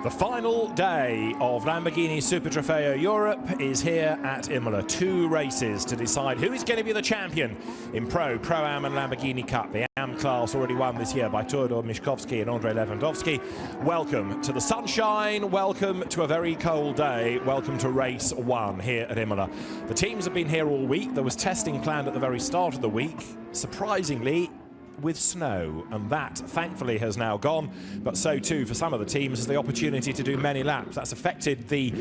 The final day of Lamborghini Super Trofeo Europe is here at Imola. 2 races to decide who is going to be the champion in Pro-Am and Lamborghini Cup. The Am class already won this year by Theodor Mischkowski and Andrei Lewandowski. Welcome to the sunshine, welcome to a very cold day, welcome to race 1 here at Imola. The teams have been here all week. There was testing planned at the very start of the week. Surprisingly, with snow, and that thankfully has now gone, but so too for some of the teams is the opportunity to do many laps. That's affected the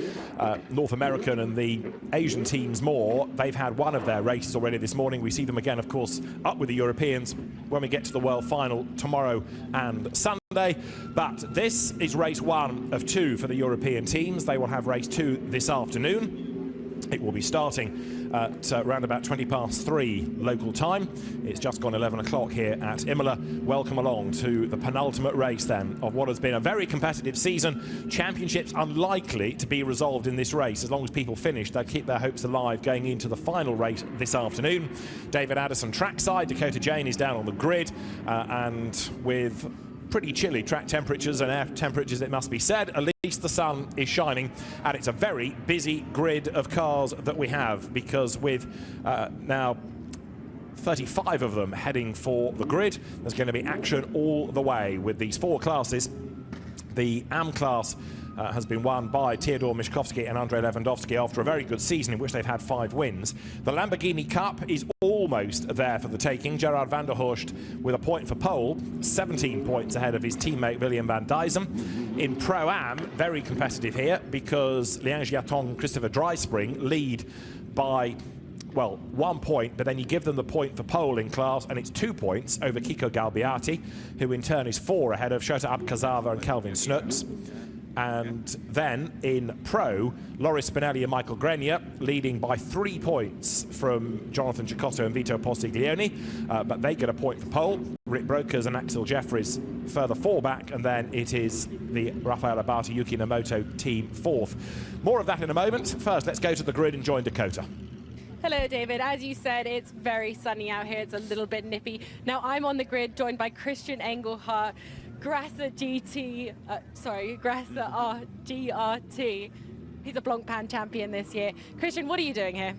North American and the Asian teams more. They've had one of their races already this morning. We see them again, of course, up with the Europeans when we get to the World Final tomorrow and Sunday. But this is race 1 of 2 for the European teams. They will have race 2 this afternoon. It will be starting at around about 3:20 local time. It's just gone 11 o'clock here at Imola. Welcome along to the penultimate race then of what has been a very competitive season. Championships unlikely to be resolved in this race. As long as people finish, they'll keep their hopes alive going into the final race this afternoon. David Addison trackside, Dakota Jane is down on the grid, and with pretty chilly track temperatures and air temperatures, it must be said, at least the sun is shining, and it's a very busy grid of cars that we have, because with now 35 of them heading for the grid, there's going to be action all the way with these 4 classes. The Am class has been won by Theodor Mischkowski and Andrei Lewandowski after a very good season in which they've had 5 wins. The Lamborghini Cup is almost there for the taking. Gerard van der Horst with a point for pole, 17 points ahead of his teammate William van Dijssem. In Pro-Am, very competitive here because Liang Jiatong and Christopher Dryspring lead by, well, 1 point, but then you give them the point for pole in class, and it's 2 points over Kiko Galbiati, who in turn is 4 ahead of Shota Abkazava and Calvin Snooks. And then in Pro, Loris Spinelli and Michael Grenier leading by 3 points from Jonathan Cecotto and Vito Postiglione, but they get a point for pole. Rick Brokers and Axel Jeffries further 4 back, and then it is the Rafael Abate Yuki Nomoto team 4th. More of that in a moment. First, let's go to the grid and join Dakota. Hello, David. As you said, it's very sunny out here. It's a little bit nippy. Now, I'm on the grid, joined by Christian Engelhardt, Grasser GRT. He's a Blancpain champion this year. Christian, what are you doing here?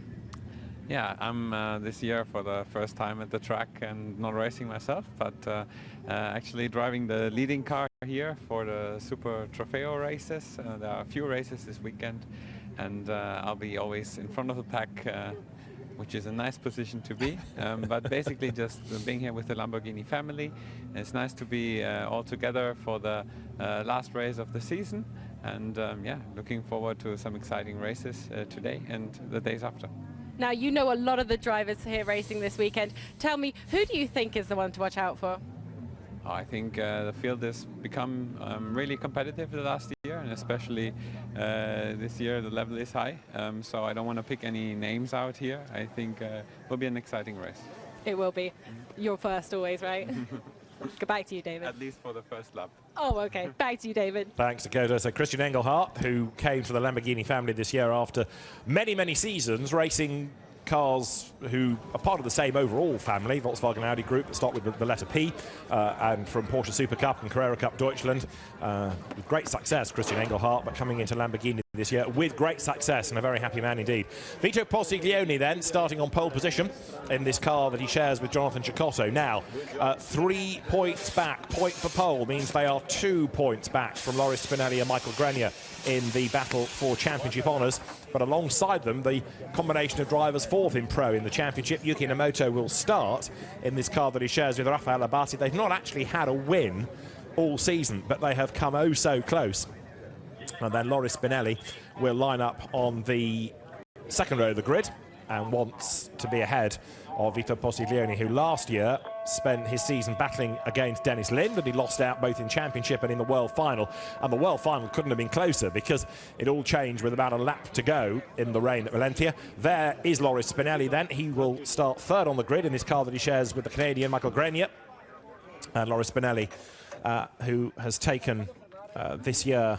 Yeah, I'm this year for the first time at the track and not racing myself, but actually driving the leading car here for the Super Trofeo races. There are a few races this weekend, and I'll be always in front of the pack, which is a nice position to be. But basically just being here with the Lamborghini family. It's nice to be all together for the last race of the season. And yeah, looking forward to some exciting races today and the days after. Now, you know a lot of the drivers here racing this weekend. Tell me, who do you think is the one to watch out for? I think the field has become really competitive the last year, and especially this year the level is high. So I don't want to pick any names out here. I think it will be an exciting race. It will be. You're first always, right? Go back to you, David. At least for the first lap. Oh, okay. Back to you, David. Thanks, Dakota. So Christian Engelhardt, who came to the Lamborghini family this year after many, many seasons racing cars who are part of the same overall family, Volkswagen Audi group, that start with the letter P, and from Porsche Super Cup and Carrera Cup Deutschland. With great success, Christian Engelhardt, but coming into Lamborghini this year with great success, and a very happy man indeed. Vito Postiglione then starting on pole position in this car that he shares with Jonathan Cecotto. Now 3 points back. Point for pole means they are 2 points back from Loris Spinelli and Michael Grenier in the battle for championship honours. But alongside them, the combination of drivers 4th in Pro in the championship. Yuki Nomoto will start in this car that he shares with Rafael Abate. They've not actually had a win all season, but they have come oh so close. And then Loris Spinelli will line up on the 2nd row of the grid and wants to be ahead of Vito Postiglione, who last year spent his season battling against Dennis Lind, and he lost out both in championship and in the World Final. And the World Final couldn't have been closer because it all changed with about a lap to go in the rain at Valencia. There is Loris Spinelli then. He will start 3rd on the grid in this car that he shares with the Canadian Michael Grenier. And Loris Spinelli, who has taken this year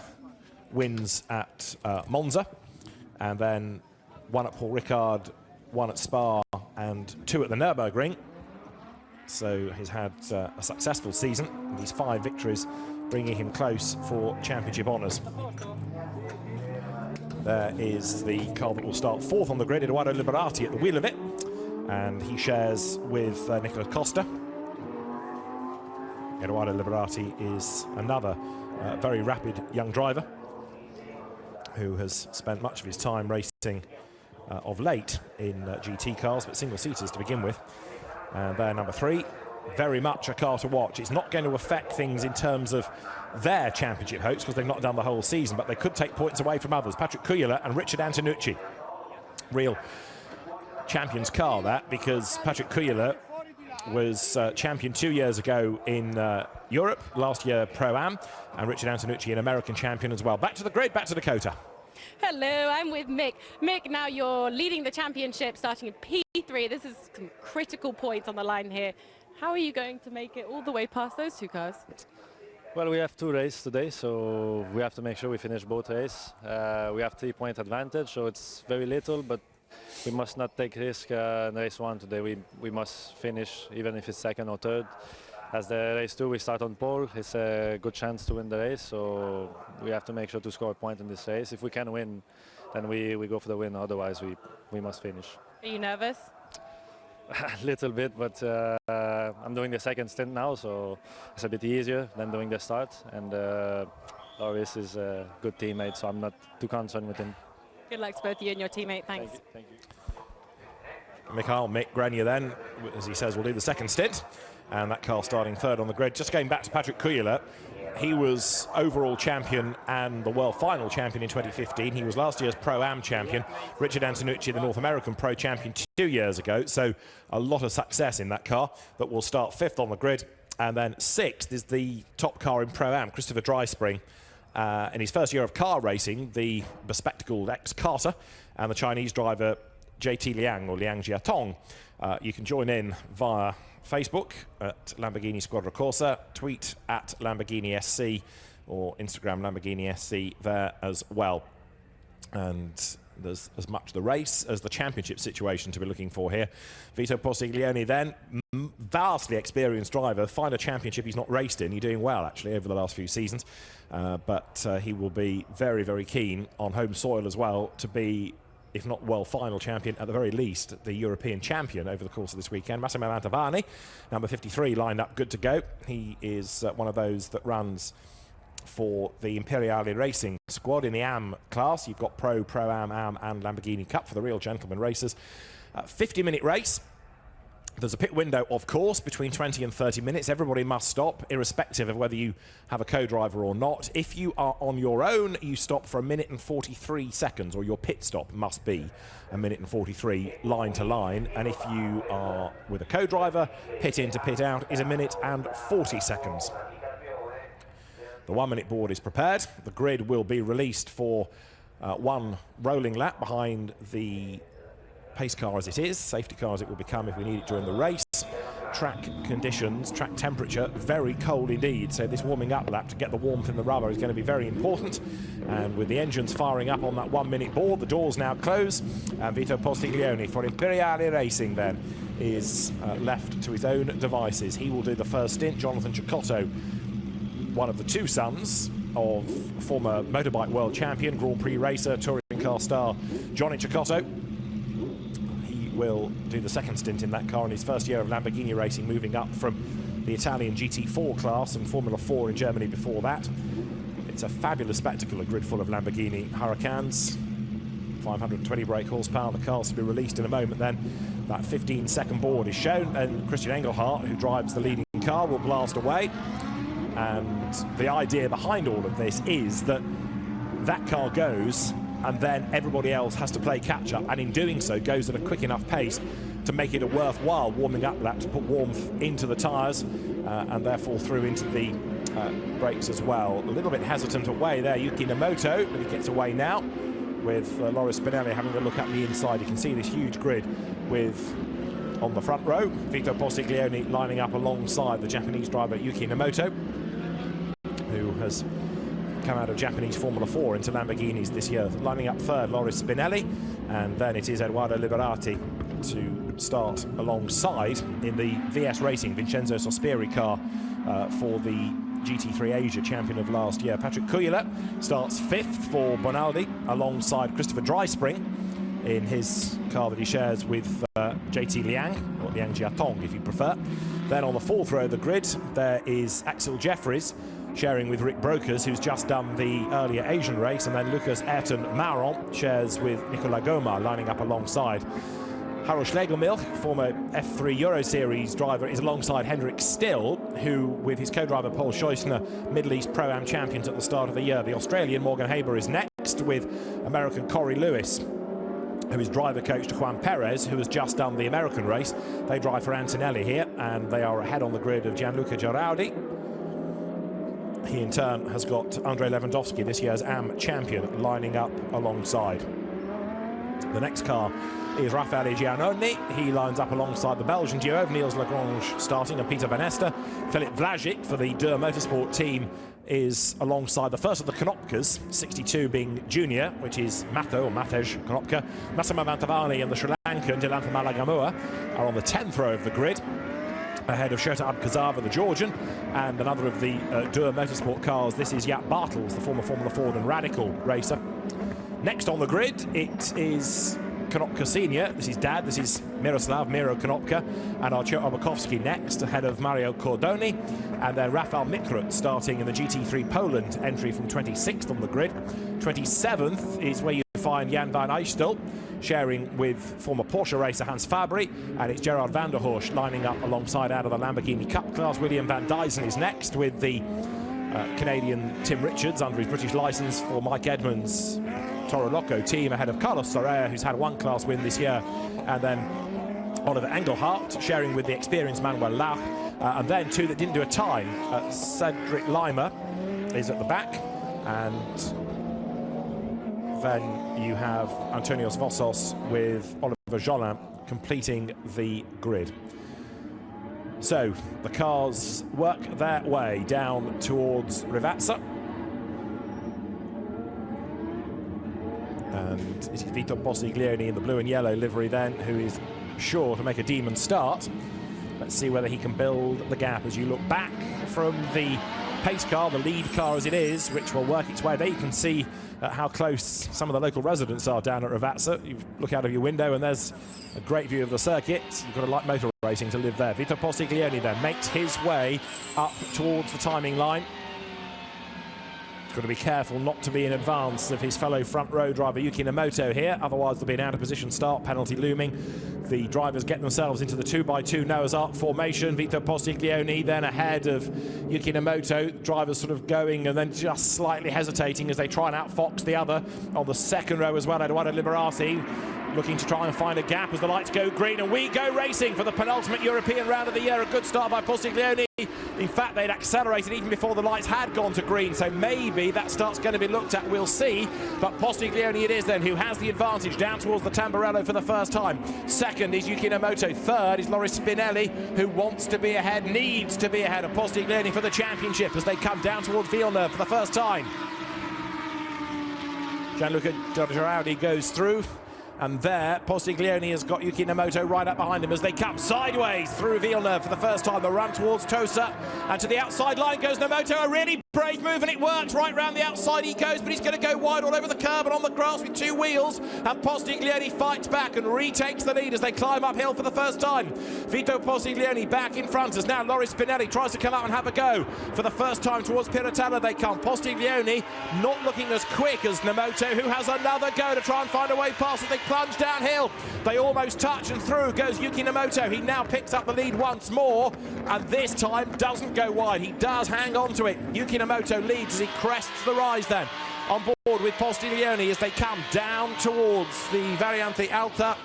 wins at Monza, and then 1 at Paul Ricard, 1 at Spa, and 2 at the Nürburgring. so he's had a successful season. These 5 victories bringing him close for championship honours. There is the car that will start 4th on the grid, Eduardo Liberati at the wheel of it, and he shares with Nicola Costa. Eduardo Liberati is another very rapid young driver who has spent much of his time racing of late in GT cars, but single-seaters to begin with. And they're number 3. Very much a car to watch. It's not going to affect things in terms of their championship hopes because they've not done the whole season, but they could take points away from others. Patrick Kujala and Richard Antonucci. Real champions car, that, because Patrick Kujala was champion 2 years ago in Europe, last year Pro-Am, and Richard Antonucci an American champion as well. Back to the grid, back to Dakota. Hello, I'm with Mick. Mick, now you're leading the championship, starting in P3. This is some critical points on the line here. How are you going to make it all the way past those 2 cars? Well, we have 2 races today, so we have to make sure we finish both races. We have 3-point advantage, so it's very little, but we must not take risk in race 1 today. We must finish, even if it's 2nd or 3rd. As the race 2, we start on pole. It's a good chance to win the race, so we have to make sure to score a point in this race. If we can win, then we go for the win. Otherwise, we must finish. Are you nervous? A little bit, but I'm doing the 2nd stint now, so it's a bit easier than doing the start. And Loris is a good teammate, so I'm not too concerned with him. Good luck to both you and your teammate. Thanks. Thank you. Mick Grenier then, as he says, will do the 2nd stint. And that car starting 3rd on the grid. Just going back to Patrick Kujala, he was overall champion and the world final champion in 2015. He was last year's Pro-Am champion. Richard Antonucci, the North American Pro champion 2 years ago. So a lot of success in that car. But will start 5th on the grid. And then 6th is the top car in Pro-Am, Christopher Dryspring. In his first year of car racing, the bespectacled ex-Carter and the Chinese driver JT Liang, or Liang Jiatong. You can join in via Facebook at Lamborghini Squadra Corsa, tweet at Lamborghini SC, or Instagram Lamborghini SC there as well. And there's as much the race as the championship situation to be looking for here. Vito Postiglione then, vastly experienced driver, find a championship he's not raced in. You're doing well, actually, over the last few seasons. But he will be very, very keen on home soil as well to be, if not world final champion, at the very least the European champion over the course of this weekend. Massimo Mantovani, number 53, lined up, good to go. He is one of those that runs for the Imperiale Racing squad in the AM class. You've got Pro, Pro-Am, AM and Lamborghini Cup for the real gentleman racers. 50-minute race. There's a pit window, of course, between 20 and 30 minutes. Everybody must stop, irrespective of whether you have a co-driver or not. If you are on your own, you stop for 1 minute and 43 seconds, or your pit stop must be 1 minute and 43 line to line. And if you are with a co-driver, pit in to pit out is 1 minute and 40 seconds. The 1 minute board is prepared. The grid will be released for one rolling lap behind the pace car as it is, safety car as it will become if we need it during the race. Track conditions, track temperature, very cold indeed, so this warming up lap to get the warmth in the rubber is going to be very important. And with the engines firing up on that 1 minute board, the doors now close, and Vito Postiglione for Imperiale Racing then is left to his own devices. He will do the 1st stint. Jonathan Cecotto, one of the 2 sons of former motorbike world champion, Grand Prix racer, touring car star Johnny Cecotto, will do the 2nd stint in that car in his first year of Lamborghini racing, moving up from the Italian GT4 class and Formula 4 in Germany before that. It's a fabulous spectacle, a grid full of Lamborghini Huracans. 520 brake horsepower. The cars to be released in a moment then. That 15-second board is shown, and Christian Engelhardt, who drives the leading car, will blast away. And the idea behind all of this is that that car goes, and then everybody else has to play catch-up, and in doing so goes at a quick enough pace to make it a worthwhile warming up lap, to put warmth into the tyres and therefore through into the brakes as well. A little bit hesitant away there, Yuki Nomoto, but he gets away now with Loris Spinelli having a look at the inside. You can see this huge grid with, on the front row, Vito Postiglione lining up alongside the Japanese driver Yuki Nomoto, who has come out of Japanese Formula 4 into Lamborghinis this year. Lining up 3rd, Loris Spinelli, and then it is Eduardo Liberati to start alongside in the VS Racing Vincenzo Sospiri car for the GT3 Asia champion of last year. Patrick Kujala starts 5th for Bonaldi alongside Christopher Dryspring in his car that he shares with JT Liang, or Liang Jiatong if you prefer. Then on the 4th row of the grid there is Axel Jeffries sharing with Rick Brokers, who's just done the earlier Asian race, and then Lucas Ayrton Maron shares with Nicolas Goma lining up alongside. Harold Schlegelmilch, former F3 Euro Series driver, is alongside Hendrik Still, who, with his co-driver Paul Scheusner, Middle East Pro-Am champions at the start of the year. The Australian Morgan Haber is next, with American Corey Lewis, who is driver coach to Juan Perez, who has just done the American race. They drive for Antonelli here, and they are ahead on the grid of Gianluca Girardi. He in turn has got Andrei Lewandowski, this year's AM champion, lining up alongside. The next car is Raffaele Giannoni. He lines up alongside the Belgian duo of Niels Lagrange starting and Peter Van Ester. Philip Vlasic for the Dur Motorsport team is alongside the first of the Konopkas, 62 being junior, which is Matej Konopka. Massimo Mantovani and the Sri Lankan Dilantha Malagamua are on the 10th row of the grid, ahead of Shota Abkazava, the Georgian, and another of the Dur Motorsport cars. This is Jaap Bartels, the former Formula Ford and Radical racer. Next on the grid, it is Konopka Senior. This is Dad, this is Miroslav Miro Konopka, and Artur Obakovsky next, ahead of Mario Cordoni, and then Rafał Mikrut starting in the GT3 Poland entry from 26th on the grid. 27th is where you find Jan van Eijstel, sharing with former Porsche racer Hans Fabry, and it's Gerard van der Horst lining up alongside out of the Lamborghini Cup class. William van Dysen is next with the Canadian Tim Richards under his British licence for Mike Edmonds' Toro Loco team, ahead of Carlos Soraya, who's had one class win this year, and then Oliver Engelhardt sharing with the experienced Manuel Lach, and then two that didn't do a time. Cedric Lima is at the back, and then you have Antonios Vossos with Oliver Jolin completing the grid. So the cars work their way down towards Rivazza. And it is Vito Postiglione in the blue and yellow livery then, who is sure to make a demon start. Let's see whether he can build the gap as you look back from the pace car, the lead car as it is, which will work its way. There you can see how close some of the local residents are down at Rivazza. You look out of your window and there's a great view of the circuit. You've got to like motor racing to live there. Vito Postiglione then makes his way up towards the timing line. He's got to be careful not to be in advance of his fellow front row driver Yuki Nomoto here, otherwise there'll be an out of position start penalty looming. The drivers get themselves into the 2x2 Noah's Ark formation. Vito Postiglione then ahead of Yuki Nomoto. Drivers sort of going and then just slightly hesitating as they try and outfox the other. On the second row as well, Eduardo Liberati looking to try and find a gap as the lights go green, and we go racing for the penultimate European round of the year. A good start by Postiglione. In fact, they'd accelerated even before the lights had gone to green, so maybe that start's going to be looked at, we'll see. But Postiglione it is then who has the advantage down towards the Tamburello for the first time. Second is Yuki Nomoto. Third is Loris Spinelli, who wants to be ahead, needs to be ahead of Postiglione for the championship as they come down towards Villeneuve for the first time. Gianluca Girardi goes through. And there, Postiglione has got Yuki Nomoto right up behind him as they come sideways through Villeneuve for the first time. The run towards Tosa, and to the outside line goes Nomoto. A really brave move, and it works. Right round the outside he goes, but he's going to go wide all over the curb and on the grass with two wheels. And Postiglione fights back and retakes the lead as they climb uphill for the first time. Vito Postiglione back in front as now Loris Spinelli tries to come out and have a go. For the first time towards Piratella they come. Postiglione not looking as quick as Nomoto, who has another go to try and find a way past as they plunge downhill. They almost touch, and through goes Yuki Nomoto. He now picks up the lead once more, and this time doesn't go wide. He does hang on to it. Yuki Nomoto leads as he crests the rise then. On board with Postiglione as they come down towards the Variante Alta.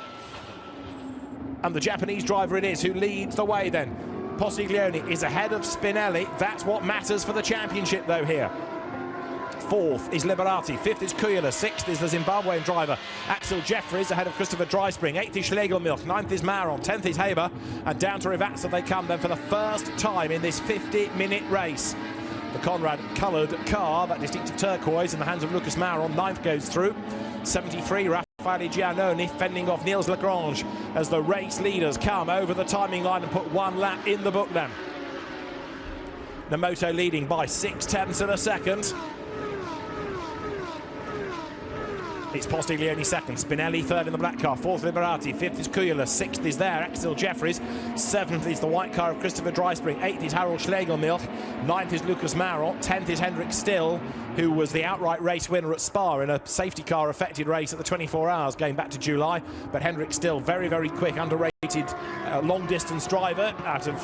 And the Japanese driver it is who leads the way then. Postiglione is ahead of Spinelli. That's what matters for the championship though here. Fourth is Liberati, fifth is Kujala, sixth is the Zimbabwean driver Axel Jeffries ahead of Christopher Dryspring, eighth is Schlegelmilch, ninth is Maron, 10th is Haber, and down to Rivazza they come then for the first time in this 50-minute race. The Conrad coloured car, that distinctive turquoise in the hands of Lucas Maron, ninth goes through. 73, Rafael Raffaele Giannone fending off Niels Lagrange as the race leaders come over the timing line and put one lap in the book then. The moto leading by 0.6 of a second. It's Postiglione second, Spinelli third in the black car, fourth Liberati, fifth is Kujala, sixth is there Axel Jeffries, seventh is the white car of Christopher Dreispring, eighth is Harold Schlegelmilch, ninth is Lucas Maron, 10th is Hendrik Still, who was the outright race winner at Spa in a safety car affected race at the 24 hours going back to July. But Hendrik Still, very, very quick, underrated long distance driver out of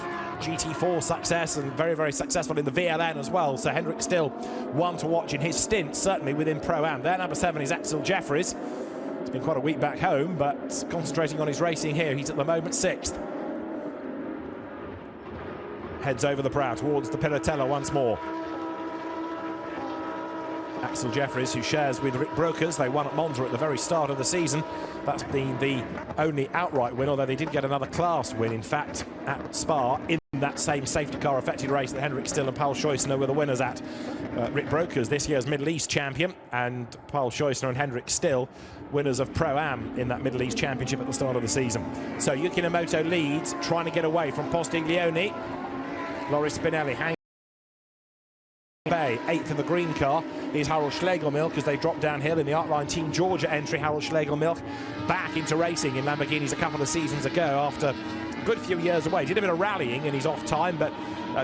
GT4 success and very, very successful in the VLN as well. So Hendrik Still, one to watch in his stint, certainly within Pro-Am. There, number 7 is Axel Jeffries. It's been quite a week back home, but concentrating on his racing here. He's at the moment 6th. Heads over the prow towards the Piratella once more. Axel Jeffries, who shares with Rick Brokers. They won at Monza at the very start of the season. That's been the only outright win, although they did get another class win, in fact, at Spa in that same safety car affected race that Hendrik Still and Paul Scheusner were the winners at. Rick Brokers, this year's Middle East champion, and Paul Scheusner and Hendrik Still, winners of Pro-Am in that Middle East championship at the start of the season. So Yuki Nomoto leads, trying to get away from Postiglione. Loris Spinelli hanging. 8th in the green car is Harold Schlegelmilch as they drop downhill in the Artline Team Georgia entry. Harold Schlegelmilch back into racing in Lamborghinis a couple of seasons ago after a good few years away. Did a bit of rallying in his off time, but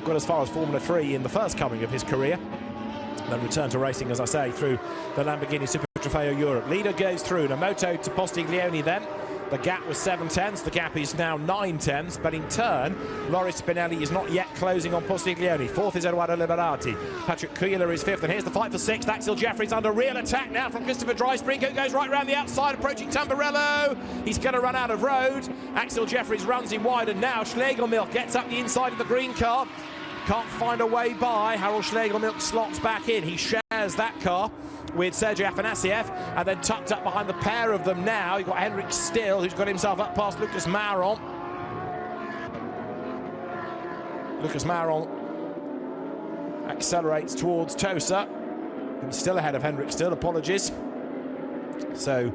got as far as Formula 3 in the first coming of his career. Then returned to racing, as I say, through the Lamborghini Super Trofeo Europe. Leader goes through. Nomoto to Postiglione then. The gap was 7/10, the gap is now 9/10, but in turn, Loris Spinelli is not yet closing on Postiglione. 4th is Eduardo Liberati. Patrick Kujala is 5th, and here's the fight for 6th. Axel Jeffries under real attack now from Christopher Dreispring. It goes right around the outside, approaching Tamburello. He's going to run out of road. Axel Jeffries runs in wide, and now Schlegelmilch gets up the inside of the green car. Can't find a way by. Harold Schlegelmilch slots back in. He shares that car with Sergei Afanasiev, and then tucked up behind the pair of them now. You've got Hendrik Still, who's got himself up past Lucas Maron. Lucas Maron accelerates towards Tosa. He's still ahead of Hendrik Still, apologies. So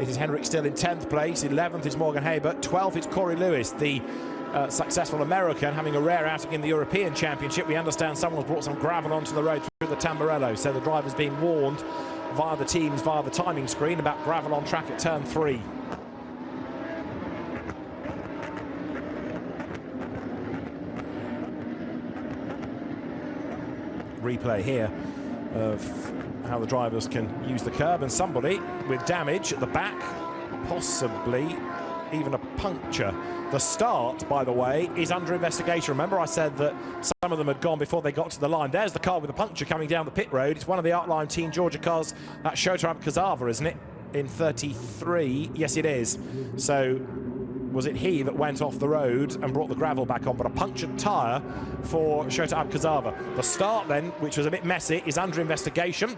it is Hendrik Still in 10th place, 11th is Morgan Habert, 12th is Corey Lewis, the successful American, having a rare outing in the European Championship. We understand someone's brought some gravel onto the road through the Tamburello, so the driver's been warned via the teams, via the timing screen, about gravel on track at turn 3. Replay here of how the drivers can use the curb, and somebody with damage at the back, possibly even a puncture. The start, by the way, is under investigation. Remember I said that some of them had gone before they got to the line. There's the car with the puncture coming down the pit road. It's one of the Artline Team Georgia cars. That's Shota Abkazava, isn't it? In 33. Yes, it is. So was it he that went off the road and brought the gravel back on? But a punctured tyre for Shota Abkazava. The start then, which was a bit messy, is under investigation.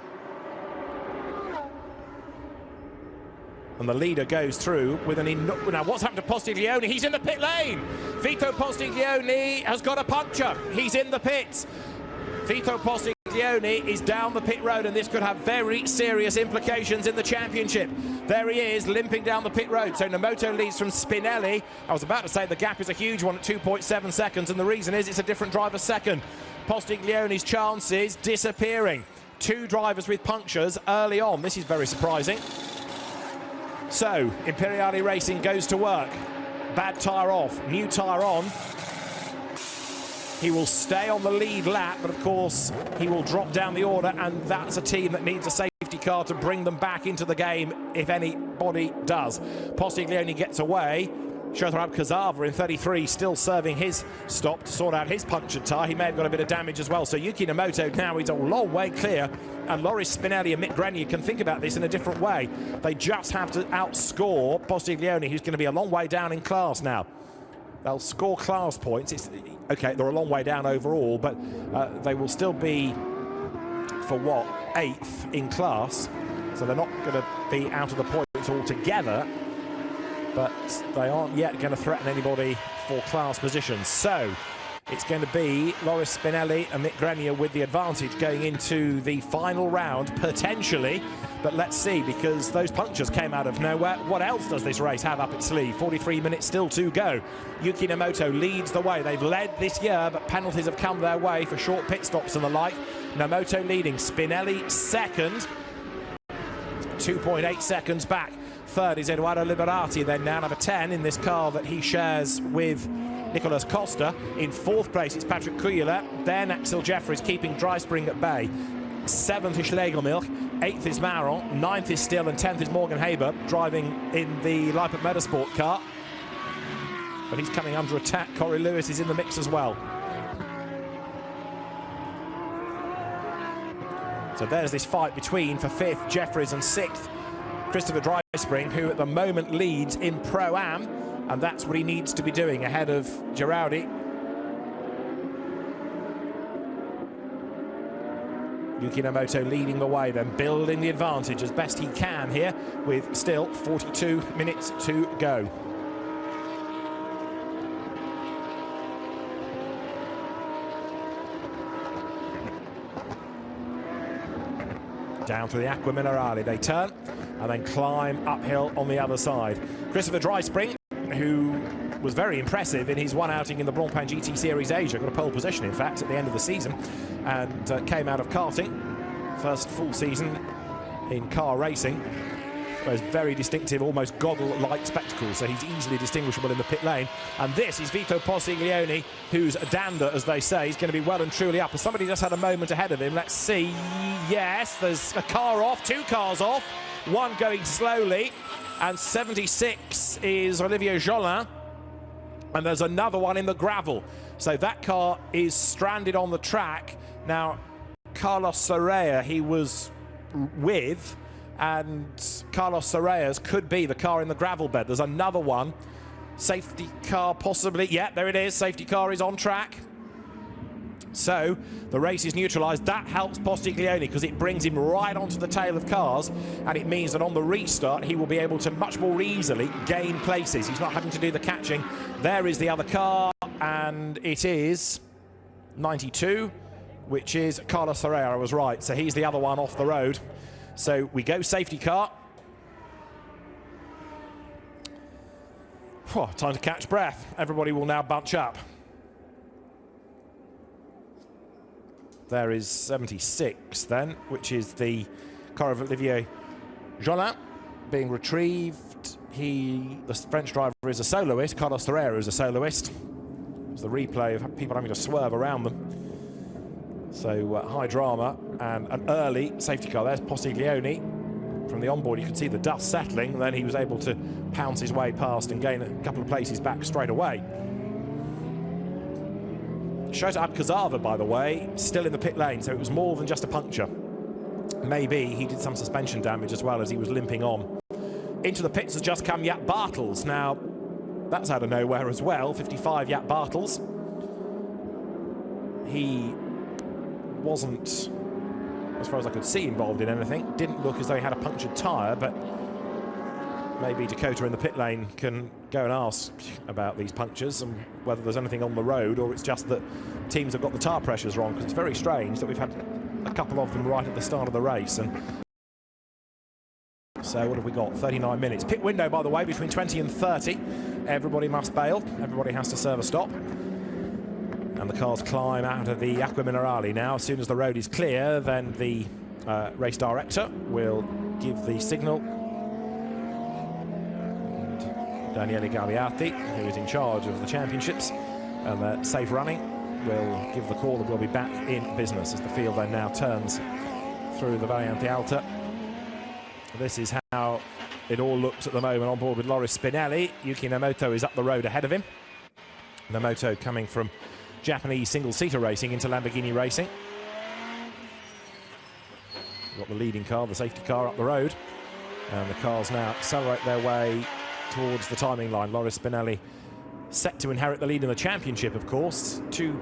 And the leader goes through with an... Now, what's happened to Postiglione? He's in the pit lane! Vito Postiglione has got a puncture. He's in the pits. Vito Postiglione is down the pit road, and this could have very serious implications in the championship. There he is, limping down the pit road. So Nomoto leads from Spinelli. I was about to say the gap is a huge one at 2.7 seconds, and the reason is it's a different driver second. Postiglione's chances disappearing. 2 drivers with punctures early on. This is very surprising. So, Imperiale Racing goes to work. Bad tyre off, new tyre on. He will stay on the lead lap, but of course, he will drop down the order, and that's a team that needs a safety car to bring them back into the game, if anybody does. Postiglione gets away. Shota Abkazava in 33 still serving his stop to sort out his punctured tyre. He may have got a bit of damage as well. So Yuki Nomoto now is a long way clear, and Loris Spinelli and Mick Grenier can think about this in a different way. They just have to outscore Postiglione, who's going to be a long way down in class now. They'll score class points. It's okay, they're a long way down overall, but they will still be, for what, 8th in class. So they're not going to be out of the points altogether, but they aren't yet going to threaten anybody for class positions. So it's going to be Loris Spinelli and Mick Grenier with the advantage going into the final round, potentially, But let's see, because those punctures came out of nowhere. What else does this race have up its sleeve? 43 minutes still to go. Yuki Nomoto leads the way. They've led this year, but penalties have come their way for short pit stops and the like. Nomoto leading, Spinelli second. 2.8 seconds back. Third is Eduardo Liberati, then now number 10 in this car that he shares with Nicolas Costa. In fourth place it's Patrick Kuyler, then Axel Jeffries keeping Dry Spring at bay. Seventh is Schlegelmilch, eighth is Maron, ninth is Still, and 10th is Morgan Haber, driving in the Leipzig Motorsport car. But he's coming under attack. Corey Lewis is in the mix as well. So there's this fight between, for fifth, Jeffries, and sixth, Christopher Dryspring, who at the moment leads in Pro-Am, and that's what he needs to be doing ahead of Girardi. Yuki Nomoto leading the way, then building the advantage as best he can here, with still 42 minutes to go. Down to the Acqua Minerale they turn, and then climb uphill on the other side. Christopher Dryspring, who was very impressive in his one outing in the Blancpain GT Series Asia, got a pole position in fact at the end of the season, and came out of karting. First full season in car racing. Those very distinctive, almost goggle-like spectacles, so he's easily distinguishable in the pit lane. And this is Vito Posiglione, whose dander, as they say, is going to be well and truly up. As somebody just had a moment ahead of him. Let's see. Yes, there's a car off, two cars off, one going slowly, and 76 is Olivier Jolin, and there's another one in the gravel. So that car is stranded on the track. Now, Carlos Soraya, he was with, and Carlos Soraya's could be the car in the gravel bed. There's another one. Safety car possibly. Yeah, there it is. Safety car is on track. So the race is neutralised. That helps Postiglione because it brings him right onto the tail of cars, and it means that on the restart he will be able to much more easily gain places. He's not having to do the catching. There is the other car, and it is 92, which is Carlos Soraya. I was right. So he's the other one off the road. So we go safety car. Whew, time to catch breath. Everybody will now bunch up. There is 76 then, which is the car of Olivier Jolin being retrieved. The French driver is a soloist. Carlos Soraya is a soloist. It's the replay of people having to swerve around them. So high drama, and an early safety car. There's Postiglione. From the onboard you can see the dust settling, and then he was able to pounce his way past and gain a couple of places back straight away. Shota Abkazava, by the way, still in the pit lane, so it was more than just a puncture. Maybe he did some suspension damage as well as he was limping on. Into the pits has just come Jaap Bartels. Now, that's out of nowhere as well. 55 Jaap Bartels. He wasn't, as far as I could see, involved in anything. Didn't look as though he had a punctured tyre, but maybe Dakota in the pit lane can go and ask about these punctures and whether there's anything on the road, or it's just that teams have got the tyre pressures wrong, because it's very strange that we've had a couple of them right at the start of the race. And so what have we got? 39 minutes. Pit window, by the way, between 20 and 30. Everybody must bail. Everybody has to serve a stop. And the cars climb out of the Acqua Minerale now. As soon as the road is clear, then the race director will give the signal. And Daniele Gagliardi, who is in charge of the championships and the safe running, will give the call that we'll be back in business as the field then now turns through the Variante Alta. This is how it all looks at the moment on board with Loris Spinelli. Yuki Nomoto is up the road ahead of him. Nomoto coming from Japanese single-seater racing into Lamborghini racing. We've got the leading car, the safety car, up the road, and the cars now accelerate their way towards the timing line. Loris Spinelli set to inherit the lead in the championship, of course. 3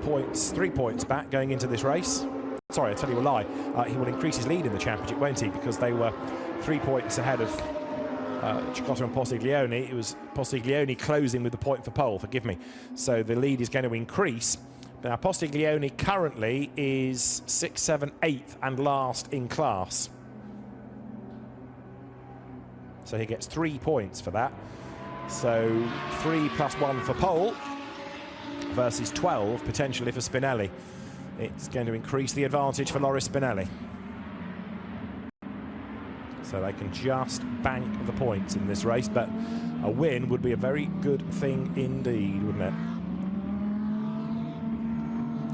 points back going into this race. Sorry, I tell you a lie. He will increase his lead in the championship, won't he? Because they were 3 points ahead of Cicotto and Postiglione. It was Postiglione closing with the point for pole, forgive me. So the lead is going to increase. Now, Postiglione currently is 6th, 7th, 8th and last in class. So he gets 3 points for that. So 3 plus 1 for pole versus 12 potentially for Spinelli. It's going to increase the advantage for Loris Spinelli. So they can just bank the points in this race, but a win would be a very good thing indeed, wouldn't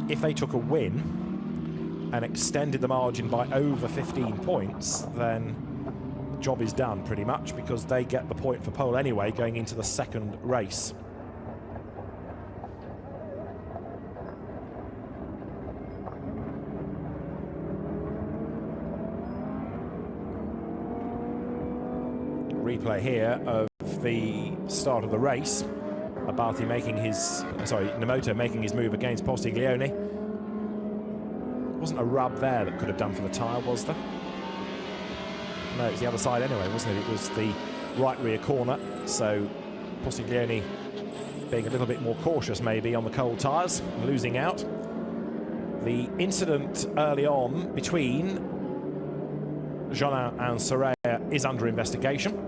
it? If they took a win and extended the margin by over 15 points, then the job is done pretty much, because they get the point for pole anyway going into the second race. Replay here of the start of the race. Abate making his, Nemoto making his move against Postiglione. Wasn't a rub there that could have done for the tyre, was there? No, it's the other side anyway, wasn't it? It was the right rear corner, so Postiglione being a little bit more cautious maybe on the cold tyres, losing out. The incident early on between Jolin and Soraya is under investigation.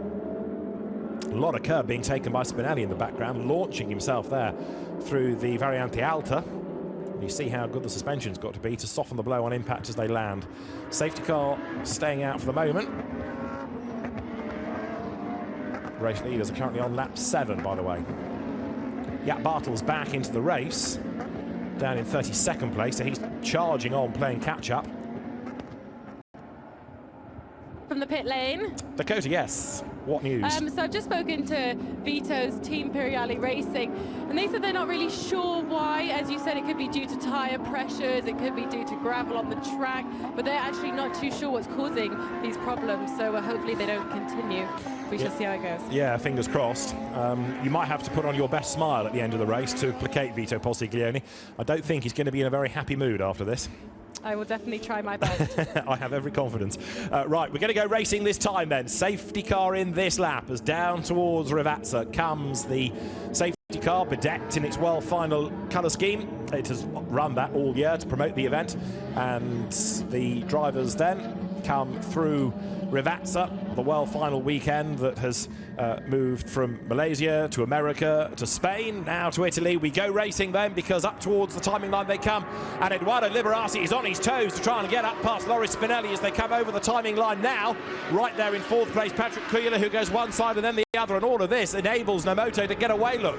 A lot of curb being taken by Spinelli in the background, launching himself there through the Variante Alta. And you see how good the suspension's got to be to soften the blow on impact as they land. Safety car staying out for the moment. Race leaders are currently on lap 7, by the way. Jaap Bartel's back into the race, down in 32nd place, so he's charging on, playing catch-up. From the pit lane. Dakota, yes. What news? So I've just spoken to Vito's team, Imperiale Racing, and they said they're not really sure why. As you said, it could be due to tyre pressures, it could be due to gravel on the track, but they're actually not too sure what's causing these problems, so hopefully they don't continue. We shall see how it goes. Yeah, fingers crossed. You might have to put on your best smile at the end of the race to placate Vito Postiglione. I don't think he's going to be in a very happy mood after this. I will definitely try my best. I have every confidence. Right, we're going to go racing this time then. Safety car in this lap as down towards Rivazza comes the safety car, bedecked in its World Final colour scheme. It has run that all year to promote the event, and the drivers then come through Rivazza, the World Final weekend that has moved from Malaysia to America to Spain, now to Italy. We go racing then, because up towards the timing line they come, and Edoardo Liberati is on his toes to try and get up past Loris Spinelli as they come over the timing line now. Right there in 4th place, Patrick Kuyler, who goes one side and then the other, and all of this enables Nemoto to get away, look.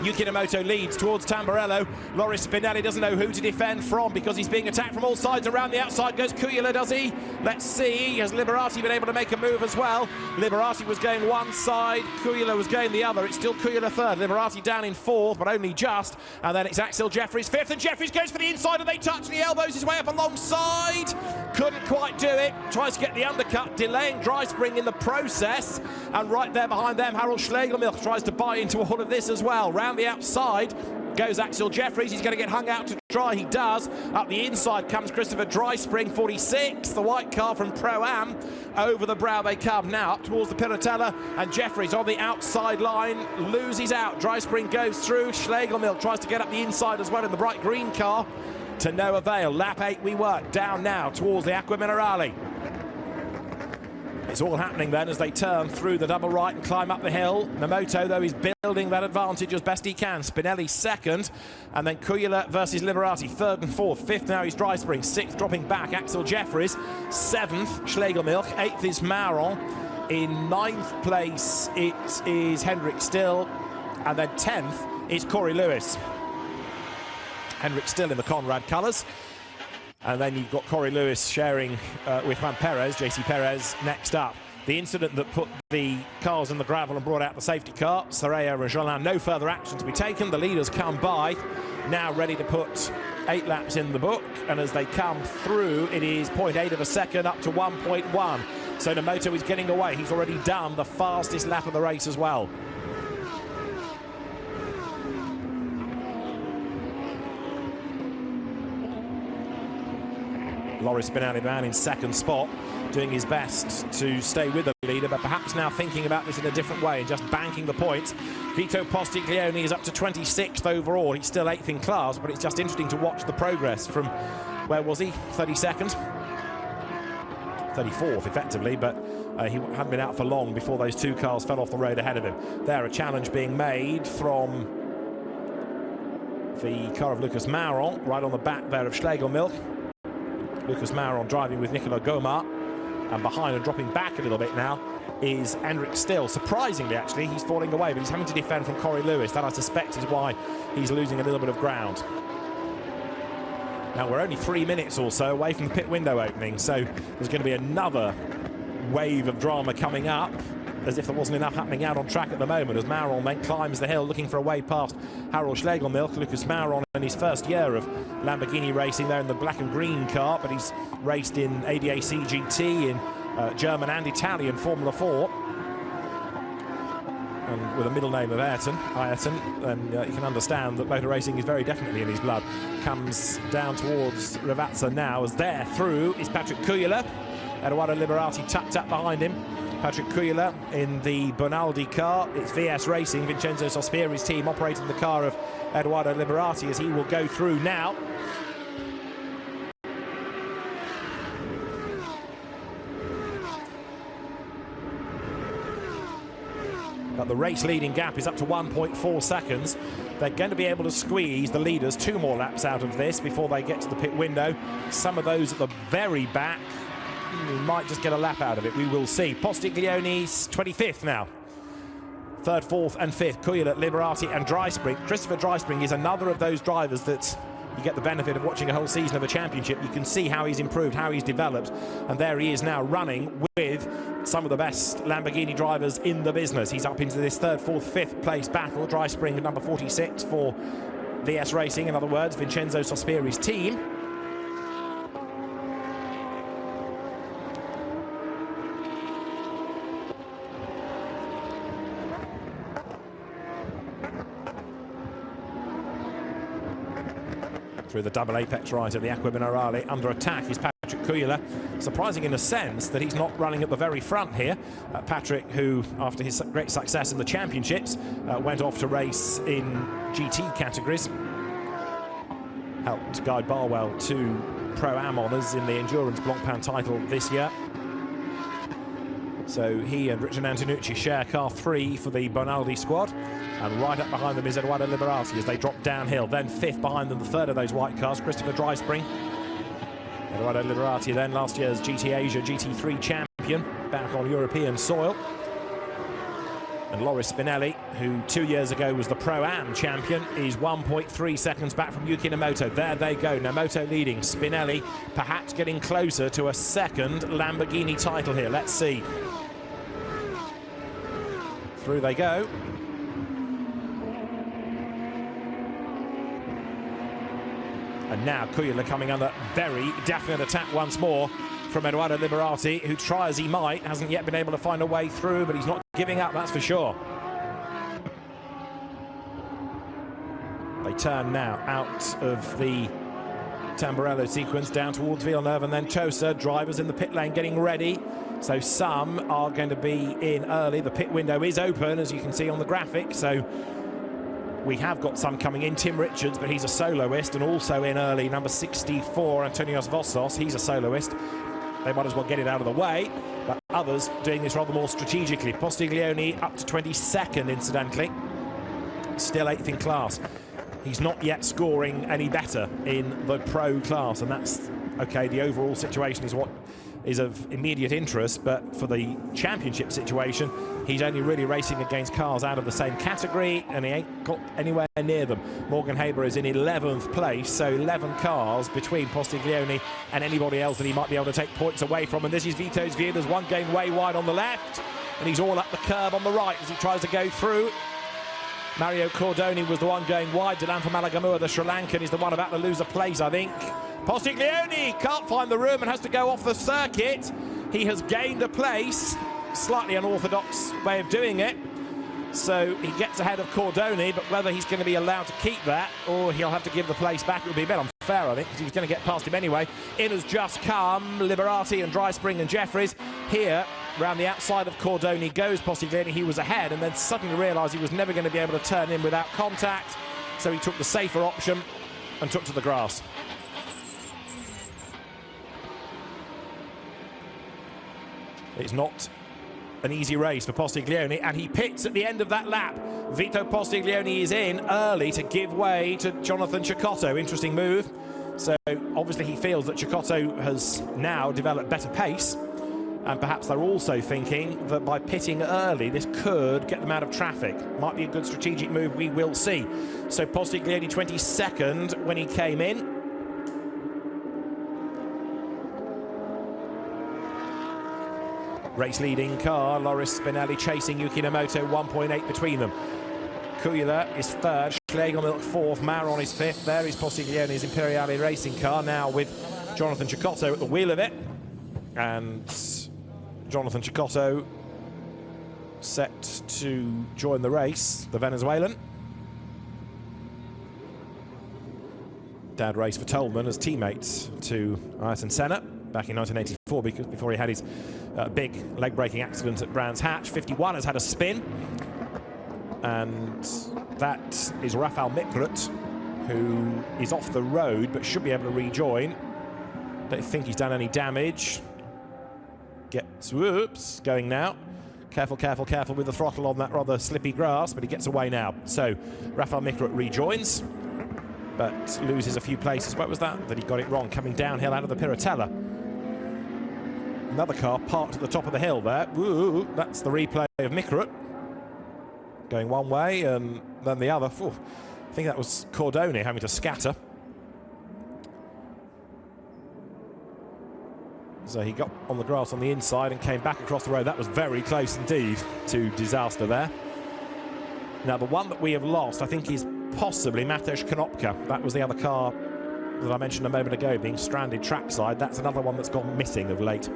Yuki Nemoto leads towards Tamburello. Loris Spinelli doesn't know who to defend from because he's being attacked from all sides. Around the outside goes Kuyler, does he? Let's see. Has Liberati been able to make a move as well? Liberati was going one side, Kuyler was going the other. It's still Kuyler 3rd, Liberati down in 4th, but only just. And then it's Axel Jeffries 5th, and Jeffries goes for the inside, and they touch, and he elbows his way up alongside. Couldn't quite do it. Tries to get the undercut, delaying dry spring in the process. And right there behind them, Harold Schlegelmilch tries to buy into all of this as well. Round the outside goes Axel Jeffries. He's going to get hung out to dry. He does. Up the inside comes Christopher Dryspring, 46, the white car from Pro-Am. Over the brow they come now, up towards the Piratella, and Jeffries on the outside line loses out. Dryspring goes through. Schlegelmilch tries to get up the inside as well in the bright green car, to no avail. Lap 8 we work, down now towards the Acqua Minerale. It's all happening then as they turn through the double right and climb up the hill. Nemoto, though, is building that advantage as best he can. Spinelli 2nd, and then Kuyler versus Liberati 3rd and 4th. 5th now is Dryspring, 6th dropping back Axel Jeffries, 7th Schlegelmilch, 8th is Maron. In 9th place it is Hendrik Still, and then 10th is Corey Lewis. Hendrik Still in the Conrad colours. And then you've got Corey Lewis sharing with Juan Perez, JC Perez, next up. The incident that put the cars in the gravel and brought out the safety car. Soraya and Jolin, no further action to be taken. The leaders come by, now ready to put 8 laps in the book. And as they come through, it is 0.8 of a second up to 1.1. So Nemoto is getting away. He's already done the fastest lap of the race as well. Loris Spinelli down in 2nd spot, doing his best to stay with the leader, but perhaps now thinking about this in a different way and just banking the points. Vito Postiglione is up to 26th overall. He's still 8th in class, but it's just interesting to watch the progress from, where was he, 32nd? 34th effectively, but He hadn't been out for long before those two cars fell off the road ahead of him. There, a challenge being made from the car of Lucas Mauron, right on the back there of Schlegelmilch. Lucas Mauron driving with Nicolas Gomart, and behind and dropping back a little bit now is Enric Still. Surprisingly, actually, he's falling away, but he's having to defend from Corey Lewis. That, I suspect, is why he's losing a little bit of ground. Now, we're only 3 minutes or so away from the pit window opening, so there's going to be another wave of drama coming up, as if there wasn't enough happening out on track at the moment, as Mauron then climbs the hill looking for a way past Harold Schlegelmilch. Lucas Mauron in his first year of Lamborghini racing there in the black and green car, but he's raced in ADAC GT, in German and Italian Formula 4. And with a middle name of Ayrton, then you can understand that motor racing is very definitely in his blood. Comes down towards Ravazza now, as there through is Patrick Kujala. Edoardo Liberati tucked up behind him. Patrick Kujala in the Bonaldi car. It's VS Racing, Vincenzo Sospiri's team, operating the car of Edoardo Liberati, as he will go through now. But the race leading gap is up to 1.4 seconds. They're going to be able to squeeze the leaders 2 more laps out of this before they get to the pit window. Some of those at the very back might just get a lap out of it. We will see. Postiglione's 25th now. 3rd, 4th and 5th, Kujala, Liberati and Dryspring. Christopher Dryspring is another of those drivers that you get the benefit of watching a whole season of a championship. You can see how he's improved, how he's developed, and there he is now running with some of the best Lamborghini drivers in the business. He's up into this 3rd, 4th, 5th place battle. Dryspring number 46 for VS Racing, in other words, Vincenzo Sospiri's team. Through the double apex right of the Acqua Minerale, under attack is Patrick Kujala. Surprising in a sense that he's not running at the very front here. Patrick, who after his great success in the championships went off to race in GT categories, helped guide Barwell to Pro-Am honours in the Endurance Blancpain title this year. So he and Richard Antonucci share car 3 for the Bonaldi squad. And right up behind them is Edoardo Liberati as they drop downhill. Then 5th behind them, the 3rd of those white cars, Christopher Dryspring. Edoardo Liberati then last year's GT Asia GT3 champion, back on European soil. And Loris Spinelli, who 2 years ago was the Pro-Am champion, is 1.3 seconds back from Yuki Nomoto. There they go, Nomoto leading. Spinelli perhaps getting closer to a 2nd Lamborghini title here. Let's see. Through they go. And now Kujala coming under very definite attack once more from Edoardo Liberati, who, try as he might, hasn't yet been able to find a way through, but he's not giving up, that's for sure. They turn now out of the Tamburello sequence down towards Villeneuve and then Tosa. Drivers in the pit lane getting ready. So some are going to be in early. The pit window is open, as you can see on the graphic. So we have got some coming in. Tim Richards, but he's a soloist, and also in early, number 64, Antonios Vossos. He's a soloist. They might as well get it out of the way. But others doing this rather more strategically. Postiglione up to 22nd, incidentally. Still 8th in class. He's not yet scoring any better in the pro class, and that's okay. The overall situation is what is of immediate interest, but for the championship situation, he's only really racing against cars out of the same category, and he ain't got anywhere near them. Morgan Haber is in 11th place, so 11 cars between Postiglione and anybody else that he might be able to take points away from. And this is Vito's view. There's one going way wide on the left, and he's all up the curb on the right as he tries to go through. Mario Cordoni was the one going wide. Dilan Malagamua, the Sri Lankan, is the one about to lose a place, I think. Postiglione can't find the room and has to go off the circuit. He has gained a place. Slightly unorthodox way of doing it. So he gets ahead of Cordoni, but whether he's going to be allowed to keep that or he'll have to give the place back, it would be a bit unfair, I think, because he's going to get past him anyway. In has just come Liberati and Dryspring and Jeffries. Here, around the outside of Cordoni goes Postiglione. He was ahead and then suddenly realised he was never going to be able to turn in without contact. So he took the safer option and took to the grass. It's not an easy race for Postiglione, and he pits at the end of that lap. Vito Postiglione is in early to give way to Jonathan Cecotto. Interesting move. So obviously he feels that Cecotto has now developed better pace, and perhaps they're also thinking that by pitting early this could get them out of traffic. Might be a good strategic move, we will see. So Postiglione 22nd when he came in. Race leading car, Loris Spinelli chasing Yuki Nomoto, 1.8 between them. Kujula is third, Schlegel fourth, Maron is fifth. There is Postiglione's Imperiale racing car now with Jonathan Cecotto at the wheel of it. And Jonathan Cecotto set to join the race, the Venezuelan. Dad raced for Tolman as teammate to Ayrton Senna back in 1984 before he had his big leg-breaking accident at Brands Hatch. 51 has had a spin. And that is Rafael Mikret, who is off the road but should be able to rejoin. Don't think he's done any damage. Gets, whoops, going now. Careful, careful, careful with the throttle on that rather slippy grass, but he gets away now. So Rafael Mikret rejoins, but loses a few places. What was that? That he got it wrong, coming downhill out of the Piratella. Another car parked at the top of the hill there. Ooh, that's the replay of Mikret. Going one way and then the other. Ooh, I think that was Cordone having to scatter. So he got on the grass on the inside and came back across the road. That was very close indeed to disaster there. Now the one that we have lost, I think, is possibly Mateusz Konopka. That was the other car that I mentioned a moment ago being stranded trackside. That's another one that's gone missing of late.